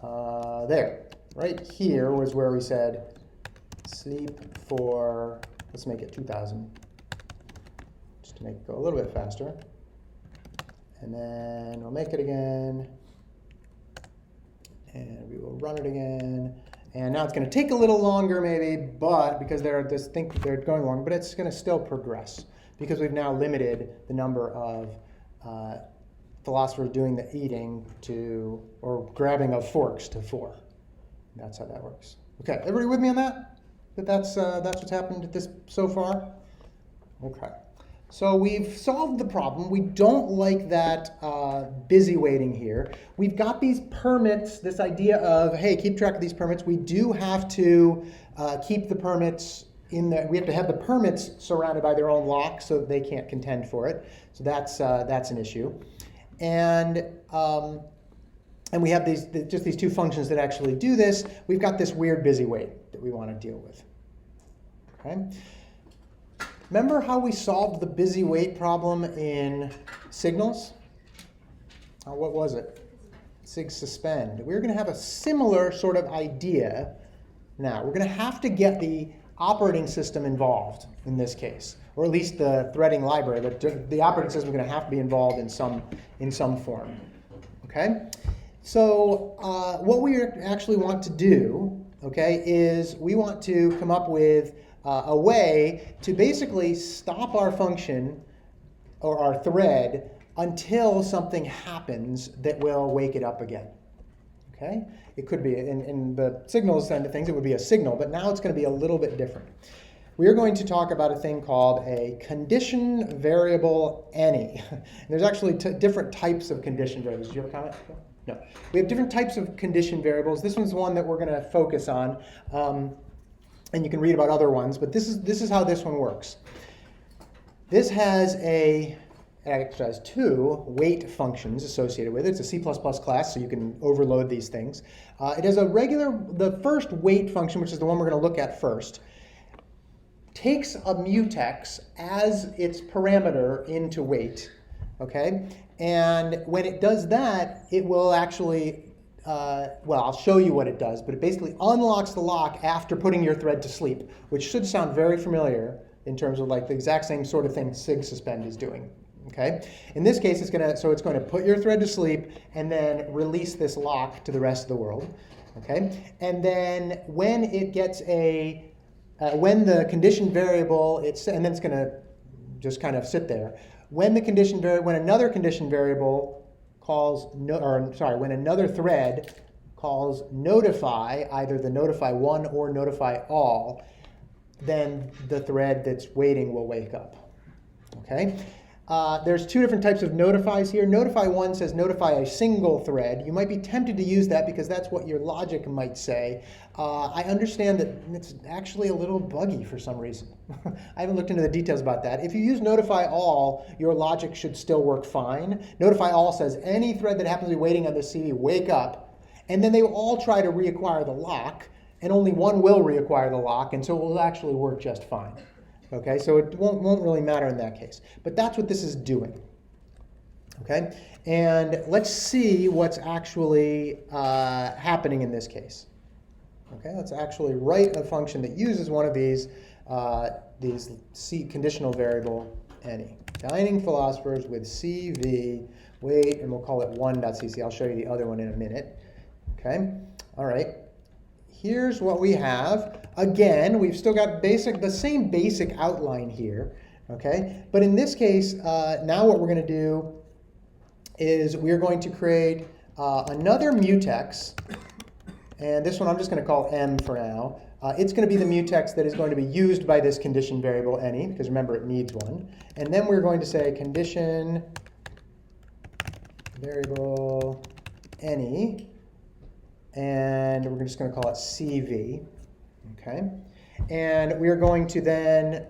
There, right here was where we said sleep for, let's make it 2000, just to make it go a little bit faster. And then we'll make it again, and we will run it again. And now it's going to take a little longer maybe, but because they're going long, but it's going to still progress because we've now limited the number of philosophers doing the eating to, or grabbing of forks to 4. That's how that works. Okay, everybody with me on that? That's what's happened at this so far? Okay. So we've solved the problem. We don't like that busy waiting here. We've got these permits, this idea of, hey, keep track of these permits. We do have to keep the permits in there. We have to have the permits surrounded by their own lock so that they can't contend for it. So that's an issue. And we have just these 2 functions that actually do this. We've got this weird busy wait that we want to deal with. Okay. Remember how we solved the busy wait problem in signals? What was it? Sig suspend. We're going to have a similar sort of idea now. We're going to have to get the operating system involved in this case, or at least the threading library. But the operating system is going to have to be involved in some form. Okay? So what we actually want to do, okay, is we want to come up with a way to basically stop our function or our thread until something happens that will wake it up again. Okay? It could be, in the signals end of things, it would be a signal, but now it's going to be a little bit different. We are going to talk about a thing called a condition variable any. And there's actually different types of condition variables. Do you have a comment? No. We have different types of condition variables. This one's one that we're going to focus on. And you can read about other ones, but this is how this one works. This has actually has 2 wait functions associated with it. It's a C++ class, so you can overload these things. It has the first wait function, which is the one we're going to look at first, takes a mutex as its parameter into wait, okay? And when it does that, it will actually I'll show you what it does, but it basically unlocks the lock after putting your thread to sleep, which should sound very familiar in terms of like the exact same sort of thing sig suspend is doing. Okay? In this case, it's going to put your thread to sleep and then release this lock to the rest of the world. Okay? And then when it gets when the condition variable, and then it's going to just kind of sit there. When another condition variable when another thread calls notify, either the notify one or notify all, then the thread that's waiting will wake up. Okay? There's 2 different types of notifies here. Notify one says notify a single thread. You might be tempted to use that because that's what your logic might say. I understand that it's actually a little buggy for some reason. I haven't looked into the details about that. If you use notify all, your logic should still work fine. Notify all says any thread that happens to be waiting on the CV, wake up. And then they will all try to reacquire the lock, and only one will reacquire the lock, and so it will actually work just fine. Okay, so it won't really matter in that case. But that's what this is doing. Okay, and let's see what's actually happening in this case. Okay, let's actually write a function that uses one of these C conditional variable any. Dining philosophers with CV, wait, and we'll call it 1.cc. I'll show you the other one in a minute. Okay, all right. Here's what we have. Again, we've still got the same basic outline here, okay? But in this case, now what we're going to do is we're going to create another mutex, and this one I'm just going to call M for now. It's going to be the mutex that is going to be used by this condition variable any, because remember it needs one. And then we're going to say condition variable any, and we're just going to call it CV. Okay, and we're going to then,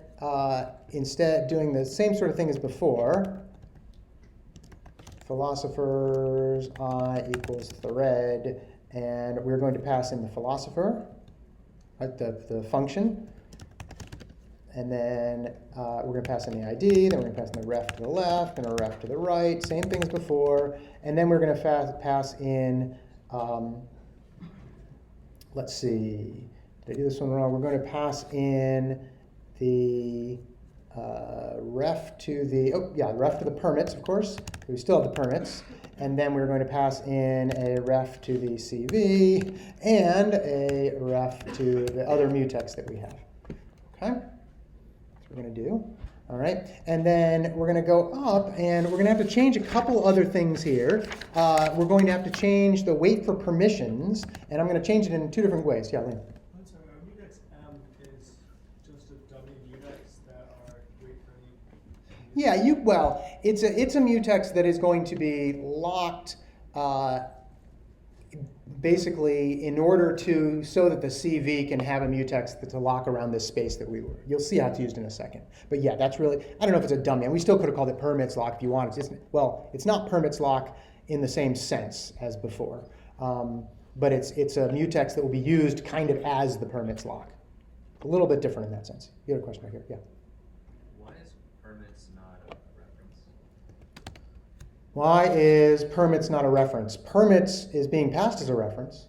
instead doing the same sort of thing as before, philosophers I equals thread, and we're going to pass in the philosopher, right, the function, and then we're going to pass in the ID, then we're going to pass in the ref to the left and a ref to the right, same thing as before, and then we're going to pass in, let's see, did I do this one wrong? We're going to pass in the ref to the, ref to the permits, of course. We still have the permits. And then we're going to pass in a ref to the CV and a ref to the other mutex that we have. Okay? That's what we're going to do. All right? And then we're going to go up, and we're going to have to change a couple other things here. We're going to have to change the wait for permissions, and I'm going to change it in two different ways. Yeah, Lynn? I'm sorry, our mutex M is just a dummy mutex that are wait for any. Yeah, it's a mutex that is going to be locked basically in order to, so that the CV can have a mutex that's a lock around this space that we were. You'll see how it's used in a second. But yeah, that's really, I don't know if it's a dummy, and we still could have called it permits lock if you wanted. It's not permits lock in the same sense as before. But it's a mutex that will be used kind of as the permits lock. A little bit different in that sense. You had a question right here, yeah. Why is permits not a reference? Why is permits not a reference? Permits is being passed as a reference.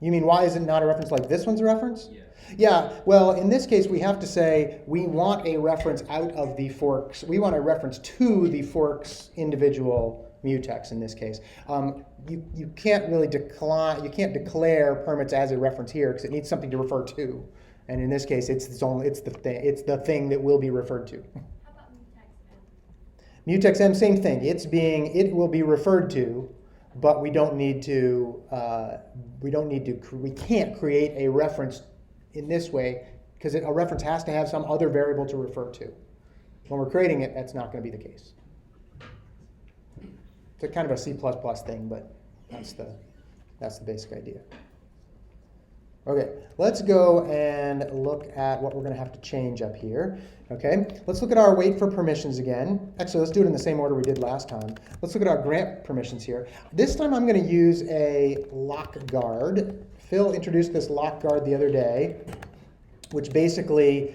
You mean why is it not a reference like this one's a reference? Yeah. Yeah, well, in this case, we have to say we want a reference out of the forks. We want a reference to the forks individual mutex in this case. You can't really declare permits as a reference here because it needs something to refer to. And in this case, it's the thing that will be referred to. How about mutex M? Mutex M, same thing. It will be referred to, but we can't create a reference in this way because a reference has to have some other variable to refer to. When we're creating it, that's not going to be the case. It's a kind of a C++ thing, but that's the basic idea. Okay, let's go and look at what we're going to have to change up here. Okay, let's look at our wait for permissions again. Actually, let's do it in the same order we did last time. Let's look at our grant permissions here. This time I'm going to use a lock guard. Phil introduced this lock guard the other day, which basically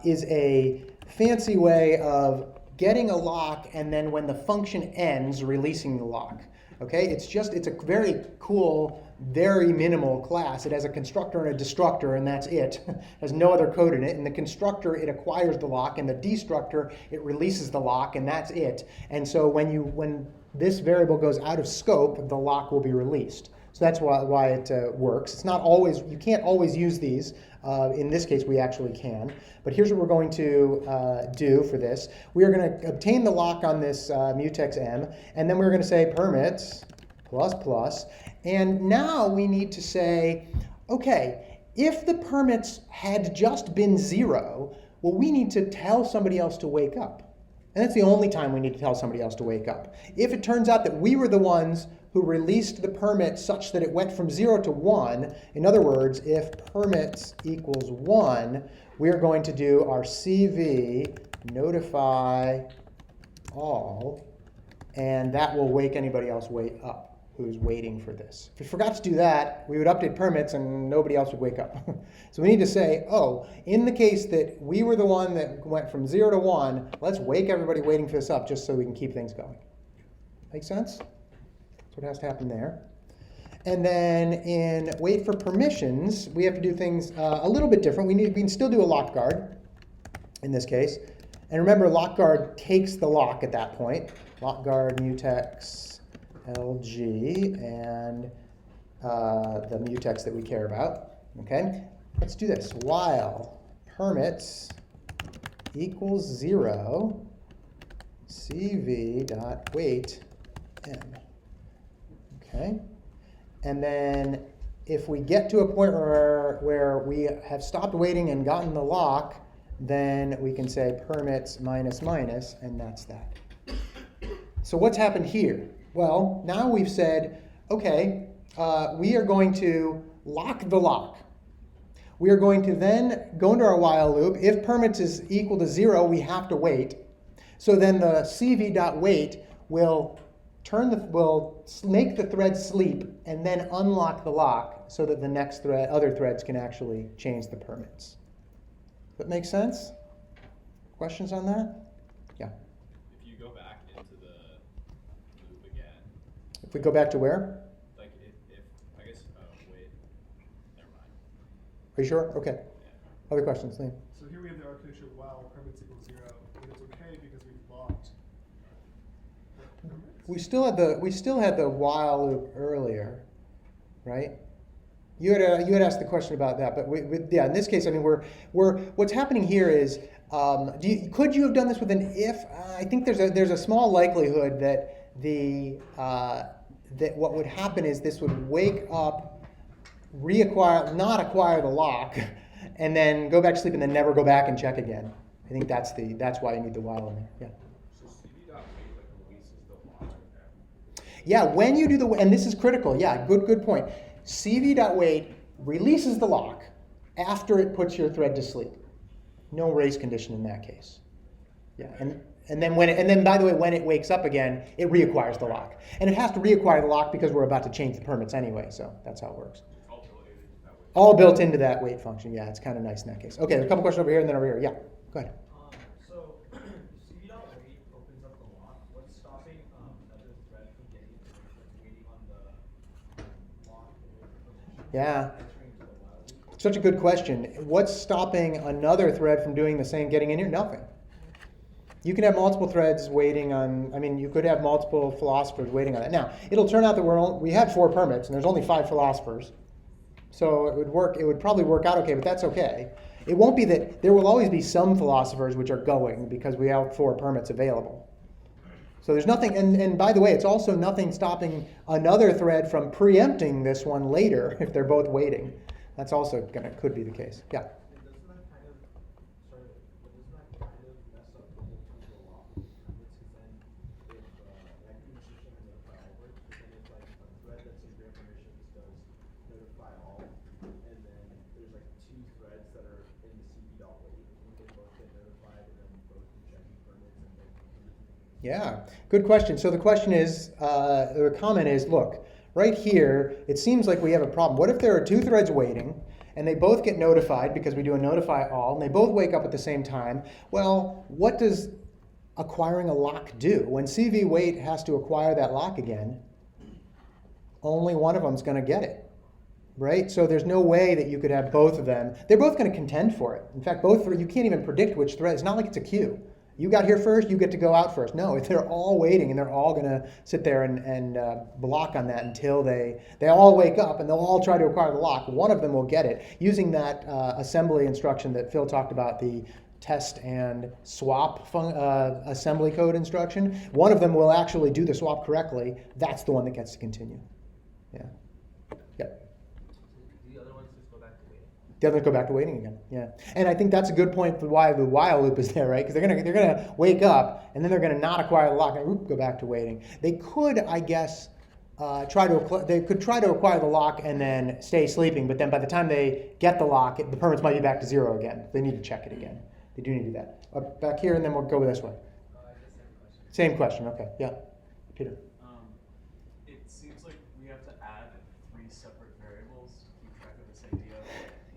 is a fancy way of getting a lock and then when the function ends, releasing the lock. Okay, it's a very cool, very minimal class. It has a constructor and a destructor, and that's it. It has no other code in it. In the constructor, it acquires the lock, and the destructor, it releases the lock, and that's it. And so when this variable goes out of scope, the lock will be released. So that's why it works. It's not always, you can't always use these. In this case, we actually can. But here's what we're going to do for this. We are going to obtain the lock on this mutex M, and then we're going to say permits ++. And now we need to say, okay, if the permits had just been 0, well, we need to tell somebody else to wake up. And that's the only time we need to tell somebody else to wake up. If it turns out that we were the ones who released the permit such that it went from 0 to 1, in other words, if permits equals 1, we're going to do our CV notify all, and that will wake anybody else up who's waiting for this. If we forgot to do that, we would update permits and nobody else would wake up. So we need to say, oh, in the case that we were the one that went from 0 to 1, let's wake everybody waiting for this up just so we can keep things going. Make sense? That's what has to happen there. And then in wait for permissions, we have to do things a little bit different. We can still do a lock guard in this case. And remember, lock guard takes the lock at that point. Lock guard mutex LG and the mutex that we care about. Okay, let's do this. While permits equals 0, CV.wait m. Okay, and then if we get to a point where we have stopped waiting and gotten the lock, then we can say permits -, and that's that. So what's happened here? Well, now we've said, okay, we are going to lock the lock. We are going to then go into our while loop. If permits is equal to 0, we have to wait. So then the cv.wait will make the thread sleep and then unlock the lock so that the next other threads can actually change the permits. Does that make sense? Questions on that? Yeah. If you go back into the loop again, If we go back to where? like if I guess, wait, never mind. Are you sure? Okay. Yeah. Other questions, Liam? So here we have the architecture while permits equals 0, but it's okay because we've locked the permits. We still had the while loop earlier, right? You had asked the question about that, but in this case, I mean, we're what's happening here is, could you have done this with an if? I think there's a small likelihood that that what would happen is this would wake up, not acquire the lock, and then go back to sleep and then never go back and check again. I think that's why you need the while in there. Yeah. So cv.wait like releases the lock again. Yeah, when you do and this is critical. Yeah, good point. cv.wait releases the lock after it puts your thread to sleep. No race condition in that case. Yeah, and then by the way, when it wakes up again, it reacquires the lock, and it has to reacquire the lock because we're about to change the permits anyway. So that's how it works. All built into that wait function. Yeah, it's kind of nice in that case. Okay, a couple questions over here and then over here. Yeah, go ahead. So, cv.wait opens up the lock. What's stopping another thread from getting it, waiting on the lock position? Yeah. Entering into the while loop? Such a good question. What's stopping another thread from doing the same, getting in here? Nothing. You can have multiple threads waiting on, you could have multiple philosophers waiting on it. Now, it'll turn out that we had 4 permits and there's only 5 philosophers. So it would probably work out okay, but that's okay. It won't be that, there will always be some philosophers which are going because we have 4 permits available. So there's nothing, and by the way, it's also nothing stopping another thread from preempting this one later if they're both waiting. That's also could be the case. Yeah. And doesn't that kind of, doesn't that kind of mess up the whole Google law? Which is then, if, like, position and notify all works, but then it's like a thread that's in grant permissions does notify all, and then there's like 2 threads that are in the cv.wait, and they both get notified, and then both can check the permits and both can. Yeah, good question. So the question is, the comment is, look, right here, it seems like we have a problem. What if there are 2 threads waiting, and they both get notified because we do a notify all, and they both wake up at the same time? Well, what does acquiring a lock do? When cv.wait has to acquire that lock again, only one of them is going to get it, right? So there's no way that you could have both of them. They're both going to contend for it. In fact, you can't even predict which thread. It's not like it's a queue. You got here first, you get to go out first. No, they're all waiting, and they're all going to sit there and block on that until they all wake up, and they'll all try to acquire the lock. One of them will get it. Using that assembly instruction that Phil talked about, the test and swap assembly code instruction, one of them will actually do the swap correctly. That's the one that gets to continue. Yeah. Yep. The other ones just go back to waiting. The others go back to waiting again. Yeah, and I think that's a good point for why the while loop is there, right? Because they're gonna wake up and then they're gonna not acquire the lock and go back to waiting. They could, I guess, try to acquire the lock and then stay sleeping. But then by the time they get the lock, the permits might be back to 0 again. They need to check it again. They do need to do that. Back here, and then we'll go this way. I guess Same question. Okay. Yeah, Peter. It seems like we have to add 3 separate variables to keep track of this idea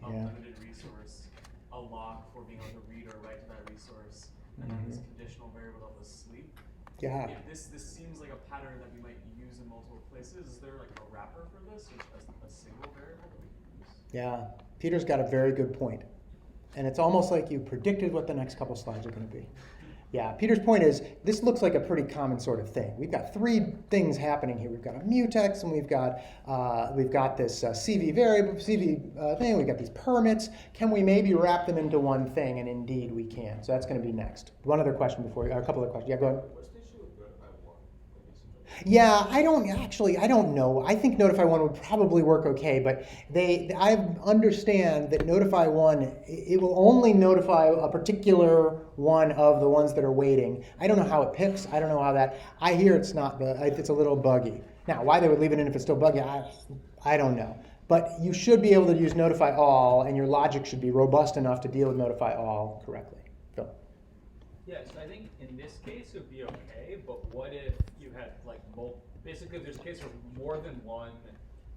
of Yeah. limited resource, a lock for being able to read or write to that resource, and then this conditional variable of the sleep. Yeah. If this seems like a pattern that we might use in multiple places. Is there like a wrapper for this, or a single variable that we can use? Yeah. Peter's got a very good point. And it's almost like you predicted what the next couple slides are going to be. Yeah, Peter's point is, this looks like a pretty common sort of thing. We've got 3 things happening here. We've got a mutex, and we've got this CV variable, CV thing. We've got these permits. Can we maybe wrap them into one thing? And indeed, we can. So that's going to be next. One other question before, a couple of questions. Yeah, go ahead. What's the issue with notify one? Yeah, I don't know. I think Notify 1 would probably work okay, but I understand that Notify 1, it will only notify a particular one of the ones that are waiting. I don't know how it picks. I don't know how I hear it's a little buggy. Now, why they would leave it in if it's still buggy, I don't know. But you should be able to use notify all, and your logic should be robust enough to deal with notify all correctly. Go. Yeah, so I think in this case it would be okay, but what if you had like basically if there's a case where more than one,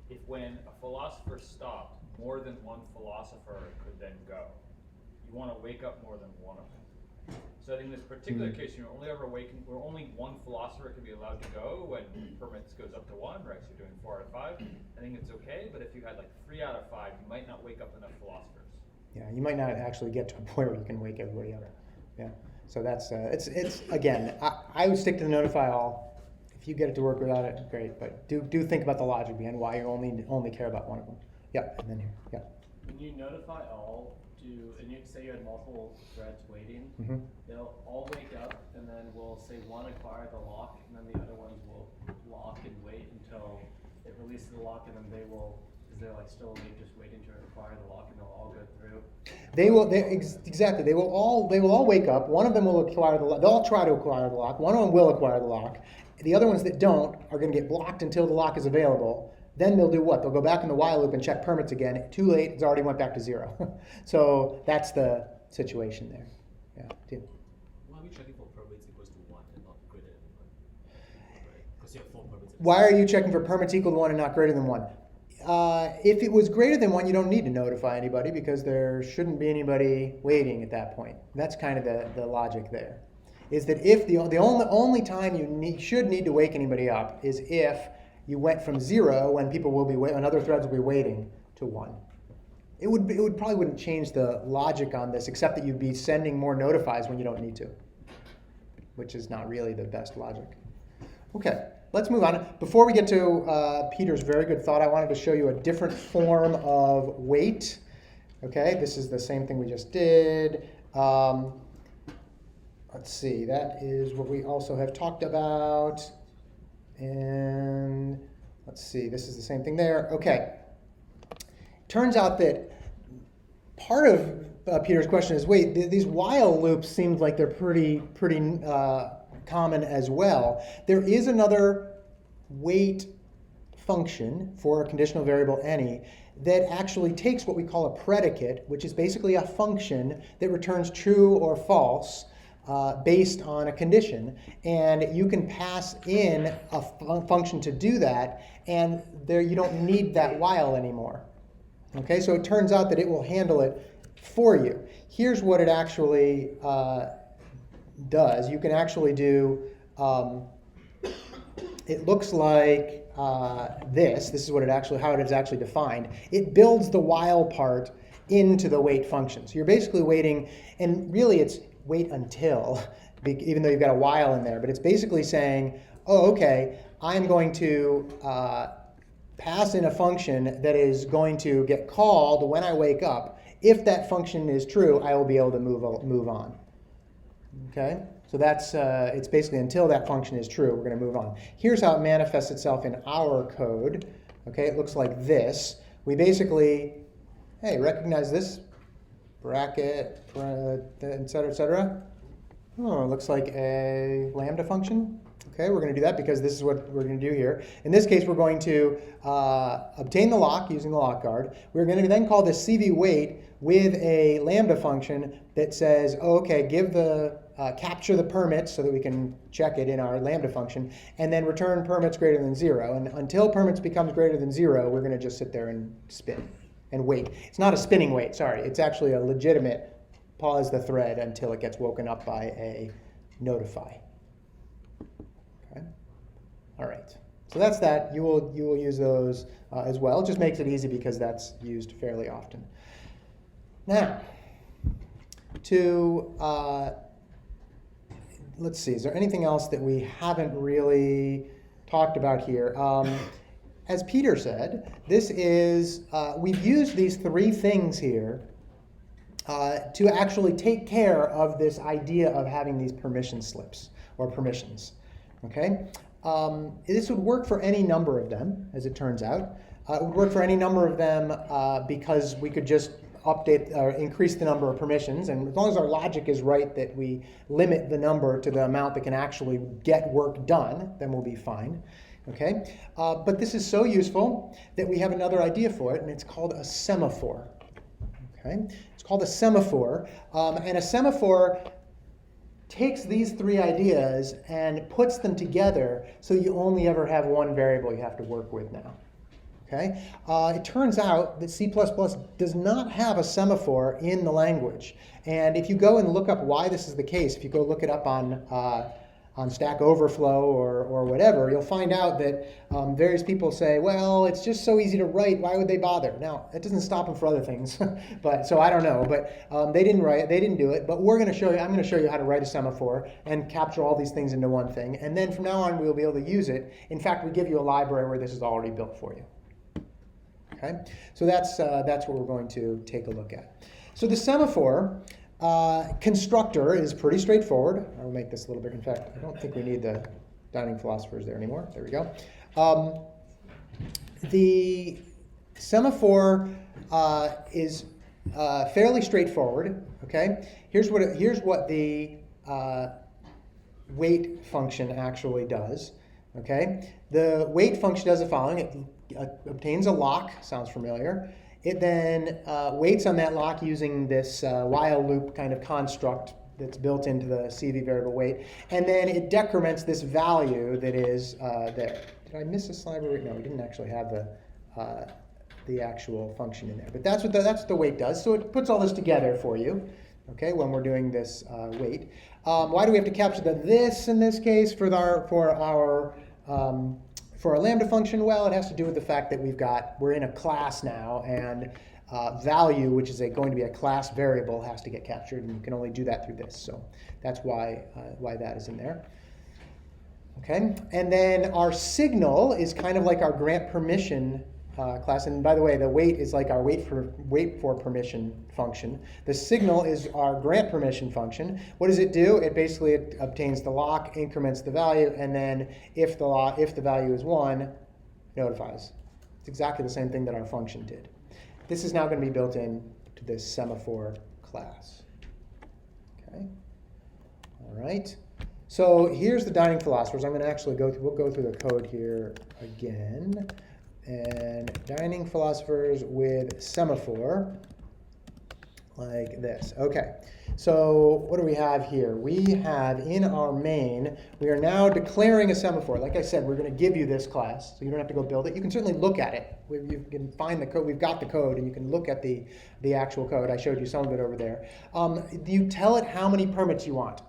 if when a philosopher stopped, more than one philosopher could then go. You want to wake up more than one of them. So I think in this particular case, you're only ever waking, where only one philosopher can be allowed to go when permits goes up to one, right? So you're doing 4 out of 5. I think it's okay, but if you had like 3 out of 5, you might not wake up enough philosophers. Yeah, you might not actually get to a point where you can wake everybody up. Yeah. So that's it's again. I would stick to the notify all. If you get it to work without it, great. But do think about the logic behind why you only care about one of them. Yeah, and then here. Yeah. When you notify all, and you say you had multiple threads waiting, they'll all wake up, and then we'll say one acquire the lock, and then the other ones will lock and wait until it releases the lock, and then they will. Is there like still a wait just waiting to acquire the lock, and they'll all go through? Exactly. They will all wake up. One of them will acquire the lock. They'll all try to acquire the lock. One of them will acquire the lock. The other ones that don't are going to get blocked until the lock is available. Then they'll do what? They'll go back in the while loop and check permits again. Too late. It's already went back to 0. So that's the situation there. Yeah. Deal. Why are we checking for permits equals to 1 and not greater than 1? Right? Because you have 4 permits. Why are you checking for permits equal to 1 and not greater than 1? If it was greater than 1, you don't need to notify anybody because there shouldn't be anybody waiting at that point. That's kind of the logic there. Is that if the only time you should need to wake anybody up is if you went from 0 when people will be when other threads will be waiting to 1. It would probably wouldn't change the logic on this except that you'd be sending more notifies when you don't need to, which is not really the best logic. Okay. Let's move on. Before we get to Peter's very good thought, I wanted to show you a different form of wait. Okay, this is the same thing we just did. Let's see, that is what we also have talked about. And let's see, this is the same thing there. Okay. Turns out that part of Peter's question is, wait, these while loops seem like they're pretty common as well. There is another wait function for a conditional variable any that actually takes what we call a predicate, which is basically a function that returns true or false based on a condition. And you can pass in a function to do that, and there you don't need that while anymore. Okay, so it turns out that it will handle it for you. Here's what it actually does. You can actually do, it looks like this. This is what how it is actually defined. It builds the while part into the wait function. So you're basically waiting, and really it's wait until, even though you've got a while in there, but it's basically saying, oh, okay, I'm going to pass in a function that is going to get called when I wake up. If that function is true, I will be able to move on. Okay, so that's it's basically until that function is true, we're going to move on. Here's how it manifests itself in our code. Okay, it looks like this. We basically, hey, recognize this bracket, et cetera, et cetera. Oh, it looks like a lambda function. Okay, we're going to do that because this is what we're going to do here. In this case, we're going to obtain the lock using the lock guard. We're going to then call this cvWait with a lambda function that says, oh, okay, capture the permits so that we can check it in our lambda function, and then return permits greater than 0. And until permits becomes greater than 0, we're going to just sit there and spin and wait. It's not a spinning wait, sorry. It's actually a legitimate pause the thread until it gets woken up by a notify. Okay. All right. So that's that. You will use those as well. It just makes it easy because that's used fairly often. Now, let's see. Is there anything else that we haven't really talked about here? As Peter said, this is we've used these 3 things here to actually take care of this idea of having these permission slips or permissions. Okay, this would work for any number of them, as it turns out. It would work for any number of them because we could just update or increase the number of permissions, and as long as our logic is right that we limit the number to the amount that can actually get work done, then we'll be fine. Okay, but this is so useful that we have another idea for it, and it's called a semaphore. Okay, it's called a semaphore, and a semaphore takes these three ideas and puts them together so you only ever have one variable you have to work with now. Okay? It turns out that C++ does not have a semaphore in the language. And if you go and look up why this is the case, if you go look it up on Stack Overflow or whatever, you'll find out that various people say, well, it's just so easy to write, why would they bother? Now, it doesn't stop them for other things, but so I don't know. But they didn't do it, but I'm going to show you how to write a semaphore and capture all these things into one thing. And then from now on, we'll be able to use it. In fact, we give you a library where this is already built for you. Okay, so that's what we're going to take a look at. So the semaphore constructor is pretty straightforward. I'll make this a little bit. In fact, I don't think we need the dining philosophers there anymore. There we go. The semaphore is fairly straightforward. Okay, here's what the wait function actually does. Okay, the wait function does the following. It obtains a lock, sounds familiar. It then waits on that lock using this while loop kind of construct that's built into the CV variable wait, and then it decrements this value that is there. Did I miss a slide? No, we didn't actually have the actual function in there, but that's what the wait does. So it puts all this together for you. Okay, when we're doing this wait. Why do we have to capture the this in this case for our lambda function? Well, it has to do with the fact that we're in a class now, and value, which is going to be a class variable, has to get captured, and you can only do that through this. So that's why that is in there. Okay, and then our signal is kind of like our grant permission class. And by the way, the wait is like our wait for permission function. The signal is our grant permission function. What does it do? It basically obtains the lock, increments the value, and then if the value is 1, notifies. It's exactly the same thing that our function did. This is now going to be built in to this semaphore class. Okay. All right. So here's the dining philosophers. I'm going to actually we'll go through the code here again. And dining philosophers with semaphore, like this. Okay, so what do we have here? We have in our main, we are now declaring a semaphore. Like I said, we're going to give you this class, so you don't have to go build it. You can certainly look at it. You can find the code. We've got the code, and you can look at the actual code. I showed you some of it over there. You tell it how many permits you want.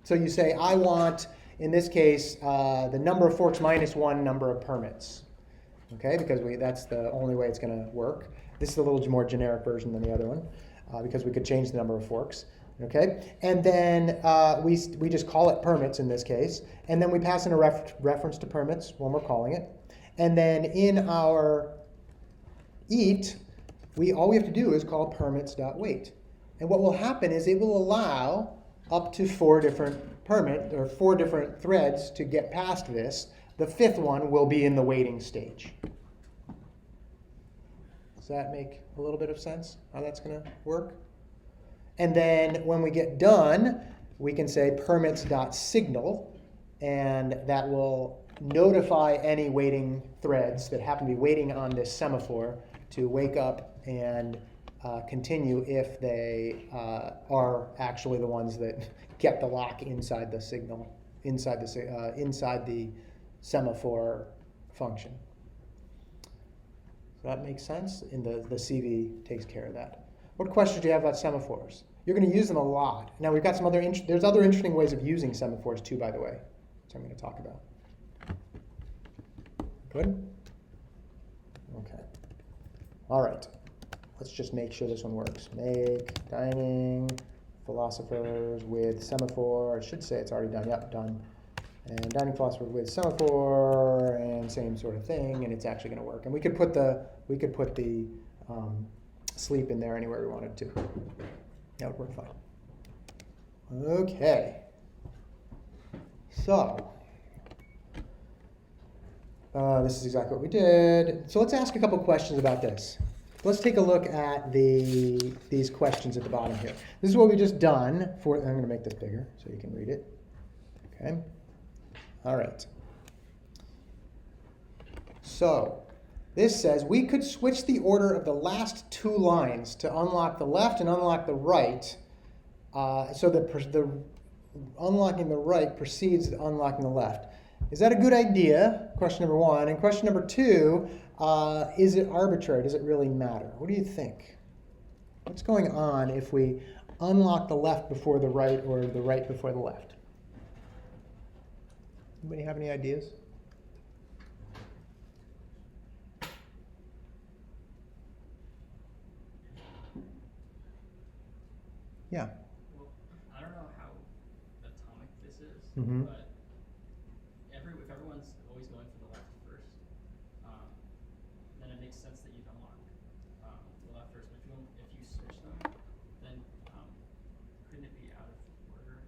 So you say, I want, in this case, the number of forks minus 1 number of permits. Okay, because that's the only way it's going to work. This is a little more generic version than the other one, because we could change the number of forks. Okay, and then we just call it permits in this case, and then we pass in a reference to permits when we're calling it. And then in our eat, all we have to do is call permits.wait. And what will happen is it will allow up to 4 different threads to get past this. The 5th one will be in the waiting stage. Does that make a little bit of sense, how that's going to work? And then when we get done, we can say permits.signal, and that will notify any waiting threads that happen to be waiting on this semaphore to wake up and continue if they are actually the ones that get the lock inside the signal, inside the semaphore function. So that makes sense, and the CV takes care of that. What questions do you have about semaphores? You're going to use them a lot. Now we've got some there's other interesting ways of using semaphores too, by the way, which I'm going to talk about. Good? Okay. All right. Let's just make sure this one works. Make dining philosophers with semaphore. I should say it's already done. Yep, done. And dining philosopher with semaphore, and same sort of thing, and it's actually going to work. And we could put the sleep in there anywhere we wanted to. That would work fine. Okay. So this is exactly what we did. So let's ask a couple questions about this. Let's take a look at these questions at the bottom here. This is what we just done for. I'm going to make this bigger so you can read it. Okay. All right. So this says we could switch the order of the last two lines to unlock the left and unlock the right. So the unlocking the right precedes the unlocking the left. Is that a good idea? Question number one. And question number two, is it arbitrary? Does it really matter? What do you think? What's going on if we unlock the left before the right or the right before the left? Anybody have any ideas? Yeah. Well, I don't know how atomic this is, Mhm. but if everyone's always going for the left first, then it makes sense that you'd unlock the left first. But if you switch them, then couldn't it be out of order?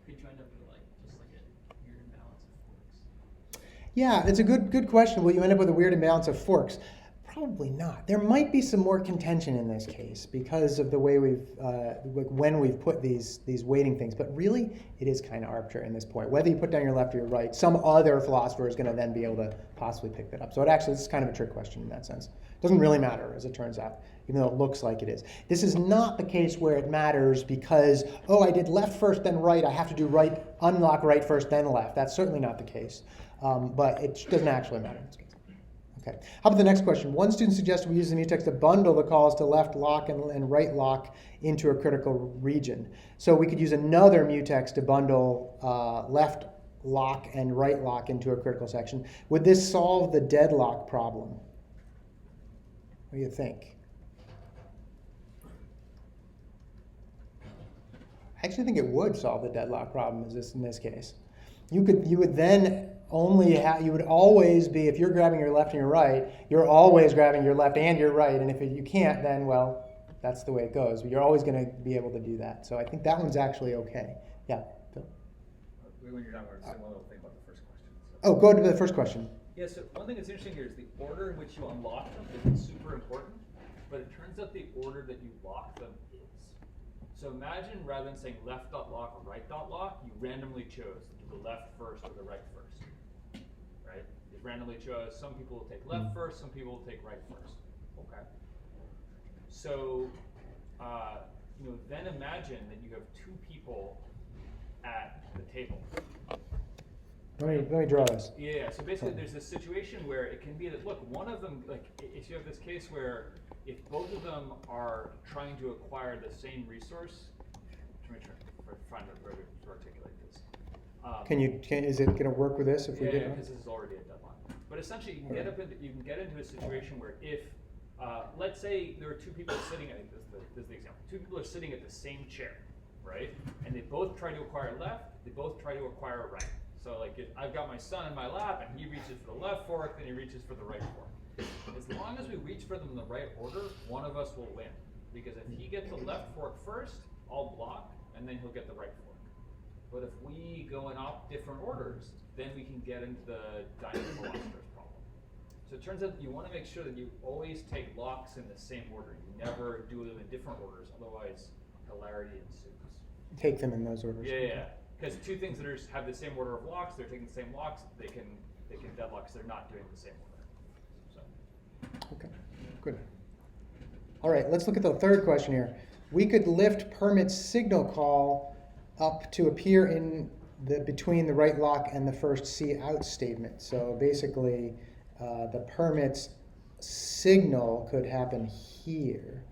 Could you end up with just like a weird imbalance of forks? Yeah, it's a good question. Will you end up with a weird imbalance of forks? Probably not. There might be some more contention in this case because of the way when we've put these weighting things. But really, it is kind of arbitrary in this point. Whether you put down your left or your right, some other philosopher is going to then be able to possibly pick that up. So it's kind of a trick question in that sense. It doesn't really matter, as it turns out, even though it looks like it is. This is not the case where it matters because, I did left first, then right. I have to do right, unlock right first, then left. That's certainly not the case. But it doesn't actually matter in this case. Okay. How about the next question? One student suggested we use the mutex to bundle the calls to left lock and right lock into a critical region. So we could use another mutex to bundle left lock and right lock into a critical section. Would this solve the deadlock problem? What do you think? I actually think it would solve the deadlock problem in this case. You would then you would always be, if you're grabbing your left and your right, you're always grabbing your left and your right. And if you can't, then, well, that's the way it goes. But you're always going to be able to do that. So I think that one's actually okay. Yeah, Phil? When you're done, we're saying one little thing about the first question. Oh, go to the first question. Yeah, so one thing that's interesting here is the order in which you unlock them isn't super important, but it turns out the order that you lock them is. So imagine rather than saying left.lock or right.lock, you randomly chose to do the left first or the right first. Right? You randomly chose, some people will take left first, some people will take right first. Okay. So, then imagine that you have two people at the table. Let me draw this. Yeah, so basically there's this situation where it can be that, look, one of them, like if you have this case where if both of them are trying to acquire the same resource, let me try to find a way to articulate this. Is it going to work with this if we do Yeah, that? because this is already a deadline. But essentially, you can get into a situation where if, let's say there are two people sitting, I think this is the example, two people are sitting at the same chair, right? And they both try to acquire left, they both try to acquire right. So like I've got my son in my lap and he reaches for the left fork, then he reaches for the right fork. As long as we reach for them in the right order, one of us will win. Because if he gets the left fork first, I'll block, and then he'll get the right fork. But if we go in different orders, then we can get into the dynamic philosophers problem. So it turns out that you want to make sure that you always take locks in the same order. You never do them in different orders, otherwise hilarity ensues. Take them in those orders. Yeah. Because two things that have the same order of locks, they're taking the same locks, they can deadlock because they're not doing the same order. So. Okay, good. All right, let's look at the third question here. We could lift permit's signal call up to appear in between the right lock and the first see out statement. So basically, the permit's signal could happen here.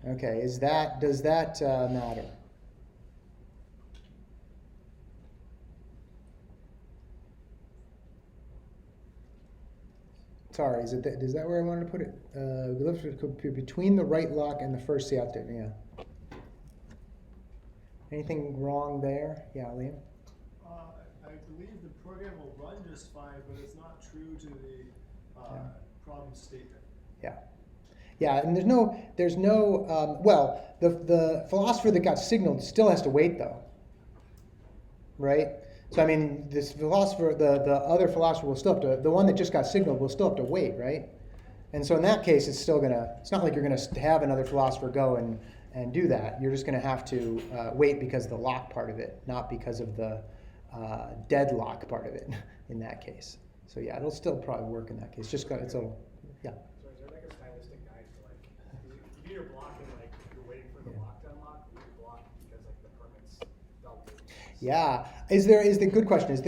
Okay, does that matter? Sorry, is that where I wanted to put it? We lift it between the right lock and the first see out statement. Yeah. Anything wrong there? Yeah, Liam. I believe the program will run just fine, but it's not true to the problem statement. Yeah. Yeah, and there's no the philosopher that got signaled still has to wait though. Right? So I mean, this philosopher, the other philosopher will still have to, the one that just got signaled will still have to wait, right? And so in that case, it's not like you're gonna have another philosopher go and do that. You're just gonna have to wait because of the lock part of it, not because of the deadlock part of it in that case. So yeah, it'll still probably work in that case. Just got it's a yeah. So is there like a stylistic guide to like, if you're blocking, like, you're waiting for the lock to unlock, you block because like the permits don't do this. Yeah. Is the good question? Is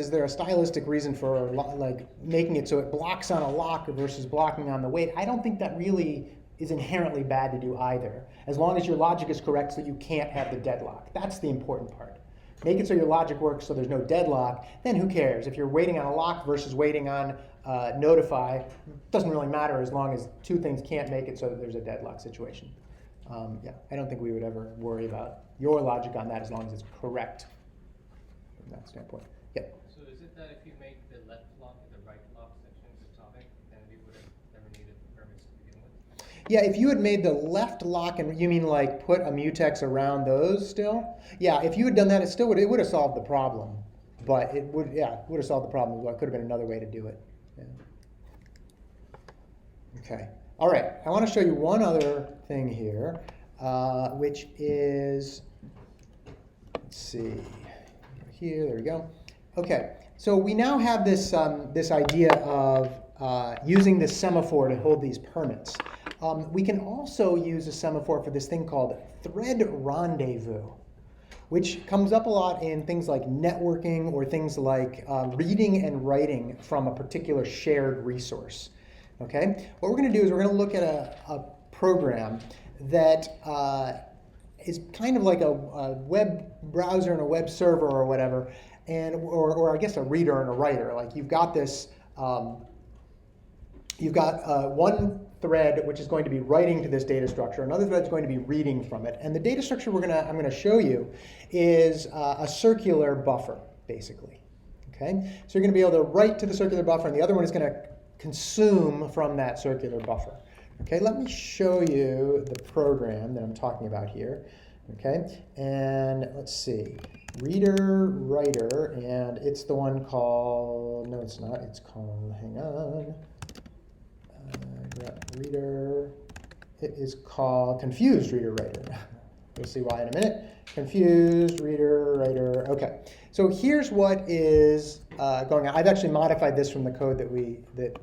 there a stylistic reason for like making it so it blocks on a lock versus blocking on the wait? I don't think that really is inherently bad to do either, as long as your logic is correct so you can't have the deadlock. That's the important part. Make it so your logic works so there's no deadlock, then who cares? If you're waiting on a lock versus waiting on notify, it doesn't really matter as long as two things can't make it so that there's a deadlock situation. Yeah, I don't think we would ever worry about your logic on that as long as it's correct from that standpoint. Yeah. So is it that if you make the left lock and the right lock sections atomic, then we would have never needed the permits to begin with? Yeah, if you had made the left lock, and you mean like put a mutex around those still? Yeah, if you had done that, it would have solved the problem. But it would have solved the problem as well. It could have been another way to do it. Yeah. Okay. All right. I want to show you one other thing here, which is, let's see, here. There we go. Okay. So we now have this this idea of using this semaphore to hold these permits. We can also use a semaphore for this thing called thread rendezvous, which comes up a lot in things like networking or things like reading and writing from a particular shared resource. Okay? What we're going to do is we're going to look at a program that is kind of like a web browser and a web server or whatever, and or I guess a reader and a writer. Like you've got this, you've got one thread which is going to be writing to this data structure. Another thread is going to be reading from it. And the data structure I'm going to show you is a circular buffer, basically. Okay? So you're going to be able to write to the circular buffer, and the other one is going to consume from that circular buffer. Okay? Let me show you the program that I'm talking about here. Okay? And let's see. Reader, writer, and it's the one called, no it's not, it's called, hang on. Reader, it is called confused reader writer. We'll see why in a minute. Confused reader writer. Okay, so here's what is going on. I've actually modified this from the code that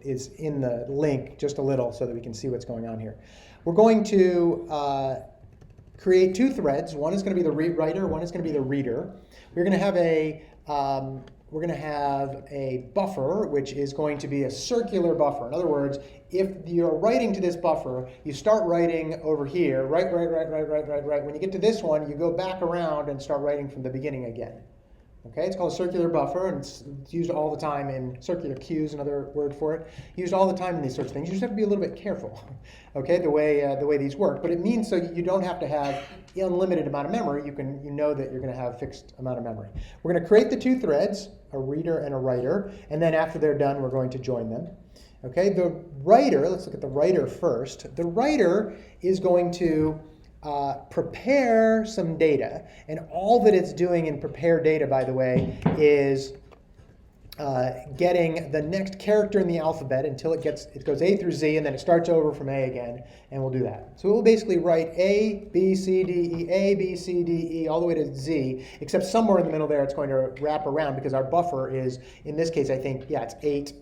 is in the link just a little so that we can see what's going on here. We're going to create two threads. One is going to be the writer. One is going to be the reader. We're going to have a buffer, which is going to be a circular buffer. In other words, if you're writing to this buffer, you start writing over here, right. When you get to this one, you go back around and start writing from the beginning again. Okay, it's called a circular buffer, and it's used all the time in circular queues, another word for it. Used all the time in these sorts of things. You just have to be a little bit careful, okay, the way these work. But it means so you don't have to have unlimited amount of memory. You know that you're going to have a fixed amount of memory. We're going to create the two threads, a reader and a writer, and then after they're done, we're going to join them. Okay, the writer, let's look at the writer first. The writer is going to prepare some data, and all that it's doing in prepare data, by the way, is getting the next character in the alphabet until it goes A through Z, and then it starts over from A again, and we'll do that. So it will basically write A, B, C, D, E, A, B, C, D, E, all the way to Z, except somewhere in the middle there it's going to wrap around because our buffer is, in this case, I think, yeah, it's 8.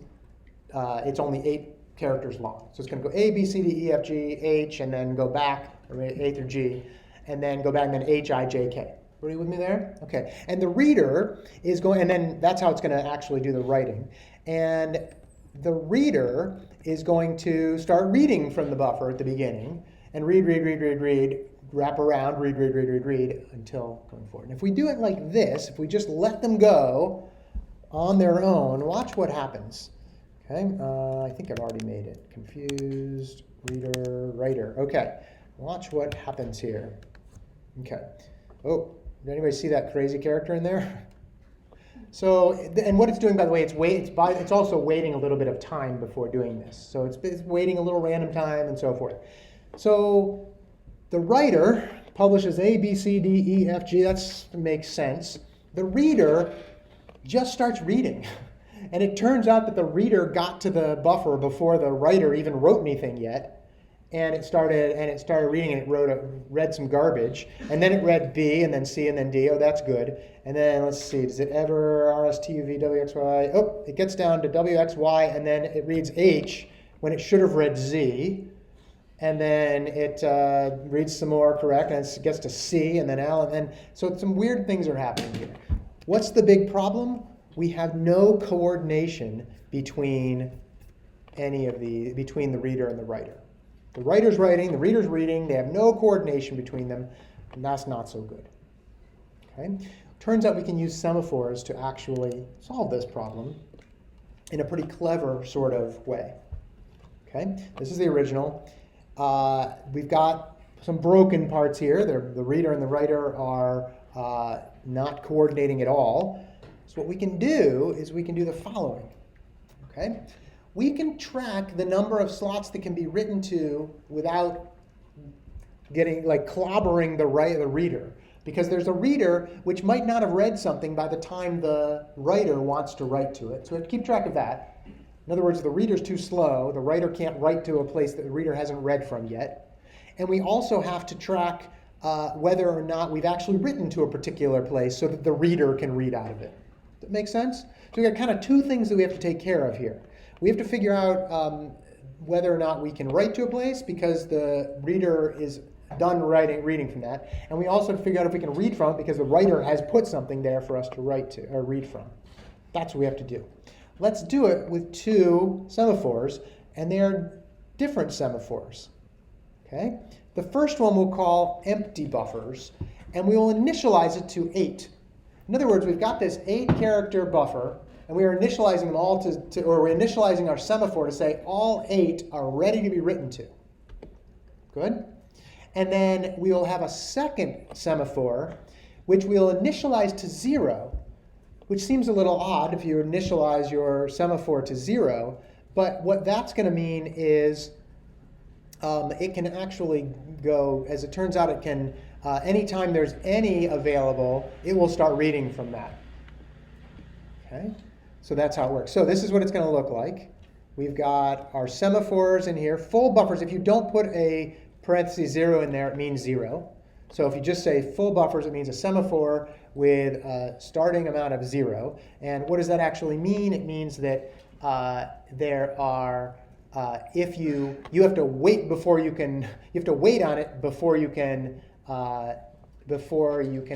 It's only 8 characters long. So it's going to go A, B, C, D, E, F, G, H, and then go back, or A through G, and then go back, and then H, I, J, K. Are you with me there? Okay. And the reader is going, and then that's how it's going to actually do the writing. And the reader is going to start reading from the buffer at the beginning, and read, wrap around, read, until going forward. And if we do it like this, if we just let them go on their own, watch what happens. Okay, I think I've already made it. Confused, reader, writer. Okay, watch what happens here. Okay. Oh, did anybody see that crazy character in there? So, and what it's doing, by the way, it's also waiting a little bit of time before doing this. So it's waiting a little random time and so forth. So the writer publishes A, B, C, D, E, F, G. That makes sense. The reader just starts reading. And it turns out that the reader got to the buffer before the writer even wrote anything yet. and it started reading, and it read some garbage, and then it read B, and then C, and then D. Oh, that's good. And then let's see, does it ever RSTUV WXY? Oh, it gets down to WXY, and then it reads H when it should have read Z. And then it reads some more correct, and it gets to C, and then L, and then so some weird things are happening here. What's the big problem? We have no coordination between between the reader and the writer. The writer's writing, the reader's reading, they have no coordination between them, and that's not so good. Okay? Turns out we can use semaphores to actually solve this problem in a pretty clever sort of way. Okay? This is the original. We've got some broken parts here. The reader and the writer are not coordinating at all. So what we can do is we can do the following. Okay? We can track the number of slots that can be written to without getting clobbering the reader. Because there's a reader which might not have read something by the time the writer wants to write to it. So we have to keep track of that. In other words, the reader's too slow. The writer can't write to a place that the reader hasn't read from yet. And we also have to track whether or not we've actually written to a particular place so that the reader can read out of it. Does that make sense? So we've got kind of two things that we have to take care of here. We have to figure out whether or not we can write to a place because the reader is done reading from that. And we also have to figure out if we can read from it because the writer has put something there for us to write to or read from. That's what we have to do. Let's do it with two semaphores, and they are different semaphores. Okay? The first one we'll call empty buffers, and we will initialize it to 8. In other words, we've got this 8-character buffer, and we are initializing them all or we're initializing our semaphore to say all 8 are ready to be written to. Good? And then we will have a second semaphore, which we'll initialize to 0, which seems a little odd if you initialize your semaphore to 0. But what that's going to mean is it can actually go, as it turns out, it can, anytime there's any available, it will start reading from that. Okay? So that's how it works. So this is what it's going to look like. We've got our semaphores in here, full buffers. If you don't put a parentheses 0 in there, it means 0. So if you just say full buffers, it means a semaphore with a starting amount of 0. And what does that actually mean? It means that there are, if you have to wait before you can, you have to wait on it before you can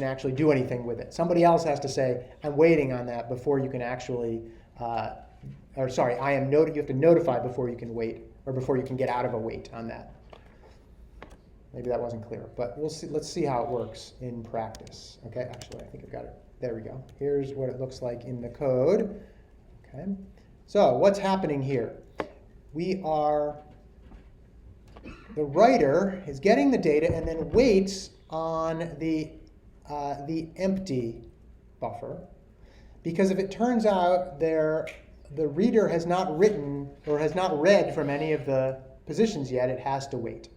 actually do anything with it. Somebody else has to say, I'm waiting on that before you can actually, you have to notify before you can wait, or before you can get out of a wait on that. Maybe that wasn't clear, but we'll see. Let's see how it works in practice. Okay, actually, I think I've got it. There we go. Here's what it looks like in the code. Okay, so what's happening here? The writer is getting the data and then waits on the empty buffer, because if it turns out the reader has not written or has not read from any of the positions yet, it has to wait.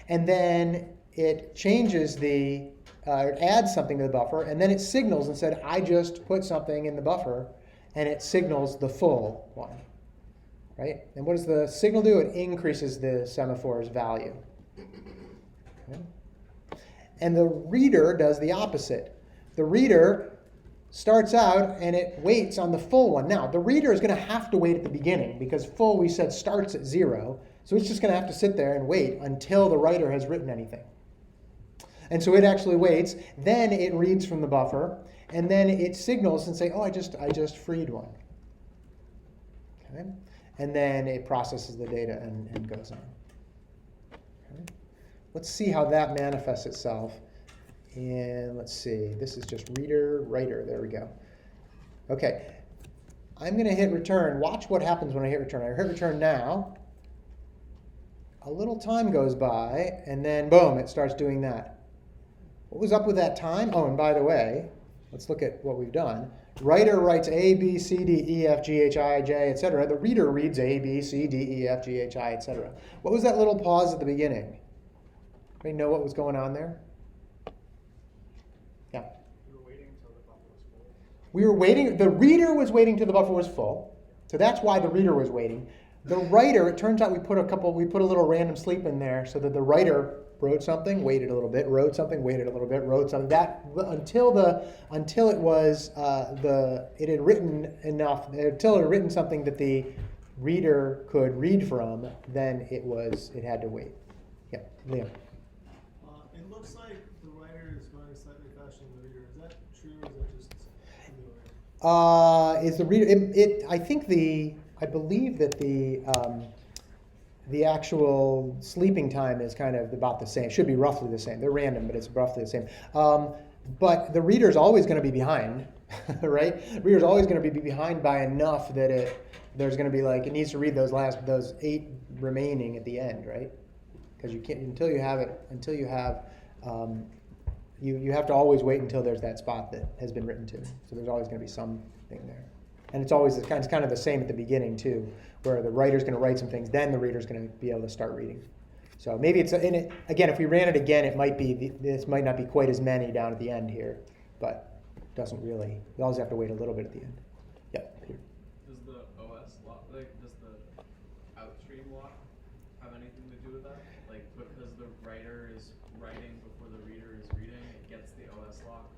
And then it changes it adds something to the buffer, and then it signals and said, I just put something in the buffer, and it signals the full one. Right? And what does the signal do? It increases the semaphore's value. Okay. And the reader does the opposite. The reader starts out and it waits on the full one. Now, the reader is going to have to wait at the beginning because full, we said, starts at 0. So it's just going to have to sit there and wait until the writer has written anything. And so it actually waits. Then it reads from the buffer, and then it signals and say, oh, I just freed one. Okay. And then it processes the data and goes on. Okay. Let's see how that manifests itself. And let's see, this is just reader, writer. There we go. Okay, I'm going to hit return. Watch what happens when I hit return. I hit return now. A little time goes by, and then boom, it starts doing that. What was up with that time? Oh, and by the way, let's look at what we've done. Writer writes A, B, C, D, E, F, G, H, I, J, etc. The reader reads A, B, C, D, E, F, G, H, I, etc. What was that little pause at the beginning? Anybody know what was going on there? Yeah. We were waiting until the buffer was full. We were waiting. The reader was waiting till the buffer was full. So that's why the reader was waiting. The writer, it turns out we put a little random sleep in there so that the writer wrote something, waited a little bit, wrote something, waited a little bit, wrote something. Until it had written something that the reader could read from, then it had to wait. Yeah, Liam. It looks like the writer is going slightly faster than the reader. Is that true, or is that just the way? Is the reader? I believe that the actual sleeping time is kind of about the same. It should be roughly the same. They're random, but it's roughly the same. But the reader's always going to be behind, right? The reader's always going to be behind by enough that there's going to be it needs to read those 8 remaining at the end, right? Because you can't you have to always wait until there's that spot that has been written to. So there's always going to be something there. And it's always it's kind of the same at the beginning too, where the writer's going to write some things, then the reader's going to be able to start reading. So maybe it's again, if we ran it again, this might not be quite as many down at the end here, but it doesn't really. You always have to wait a little bit at the end. Yeah, Peter. Does the OS lock, does the outstream lock have anything to do with that? Like, because the writer is writing before the reader is reading, it gets the OS lock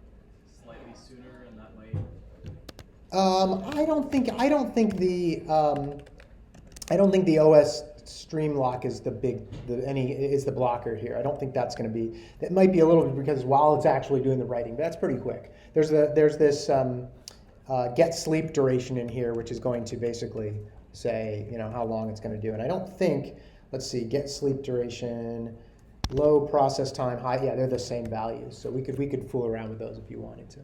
slightly sooner, and that might. I don't think the OS stream lock is is the blocker here. I don't think that's going to be. That might be a little bit because while it's actually doing the writing, but that's pretty quick. There's this get sleep duration in here, which is going to basically say how long it's going to do. And I don't think. Let's see, get sleep duration, low process time, high. Yeah, they're the same values. So we could fool around with those if you wanted to.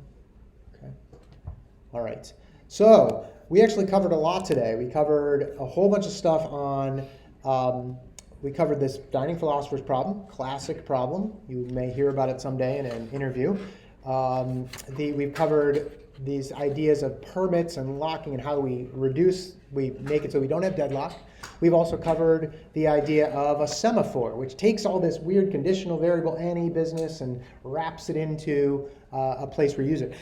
Okay. All right. So we actually covered a lot today. We covered a whole bunch of stuff on. We covered this dining philosopher's problem, classic problem. You may hear about it someday in an interview. We've covered these ideas of permits and locking and how we make it so we don't have deadlock. We've also covered the idea of a semaphore, which takes all this weird conditional variable any business and wraps it into a place where you use it.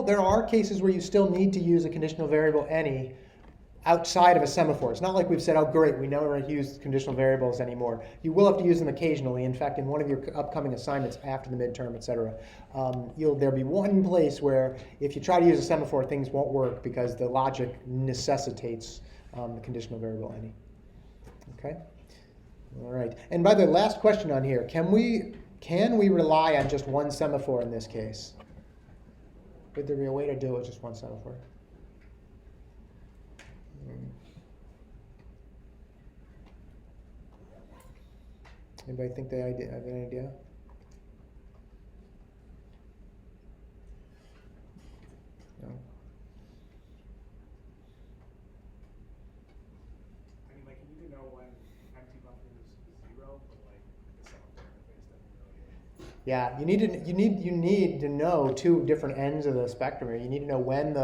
There are cases where you still need to use a conditional variable any outside of a semaphore. It's not like we've said, oh great, we never use conditional variables anymore. You will have to use them occasionally. In fact, in one of your upcoming assignments after the midterm, etc., there'll be one place where if you try to use a semaphore, things won't work because the logic necessitates the conditional variable any. Okay? All right. And by the way, last question on here, can we rely on just one semaphore in this case? Would there be a way to do it with just one semaphore? Anybody think they have any idea? No. I mean, like, you need to know when empty buffer is 0, but like the semaphore interface doesn't really. Yeah, you need to know 2 different ends of the spectrum. You need to know when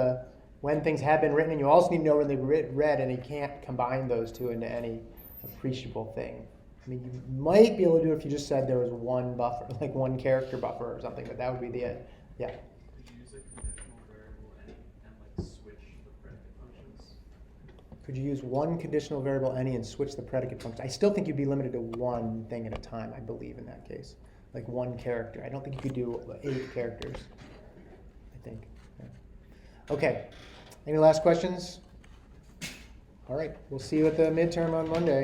things have been written, and you also need to know when they've read, and you can't combine those 2 into any appreciable thing. I mean, you might be able to do it if you just said there was one buffer, like one character buffer or something, but that would be the end. Yeah. Could you use a conditional variable any and switch the predicate functions? Could you use one conditional variable any and switch the predicate function? I still think you'd be limited to one thing at a time, I believe, in that case. Like one character. I don't think you could do 8 characters, I think. Yeah. Okay. Any last questions? All right. We'll see you at the midterm on Monday.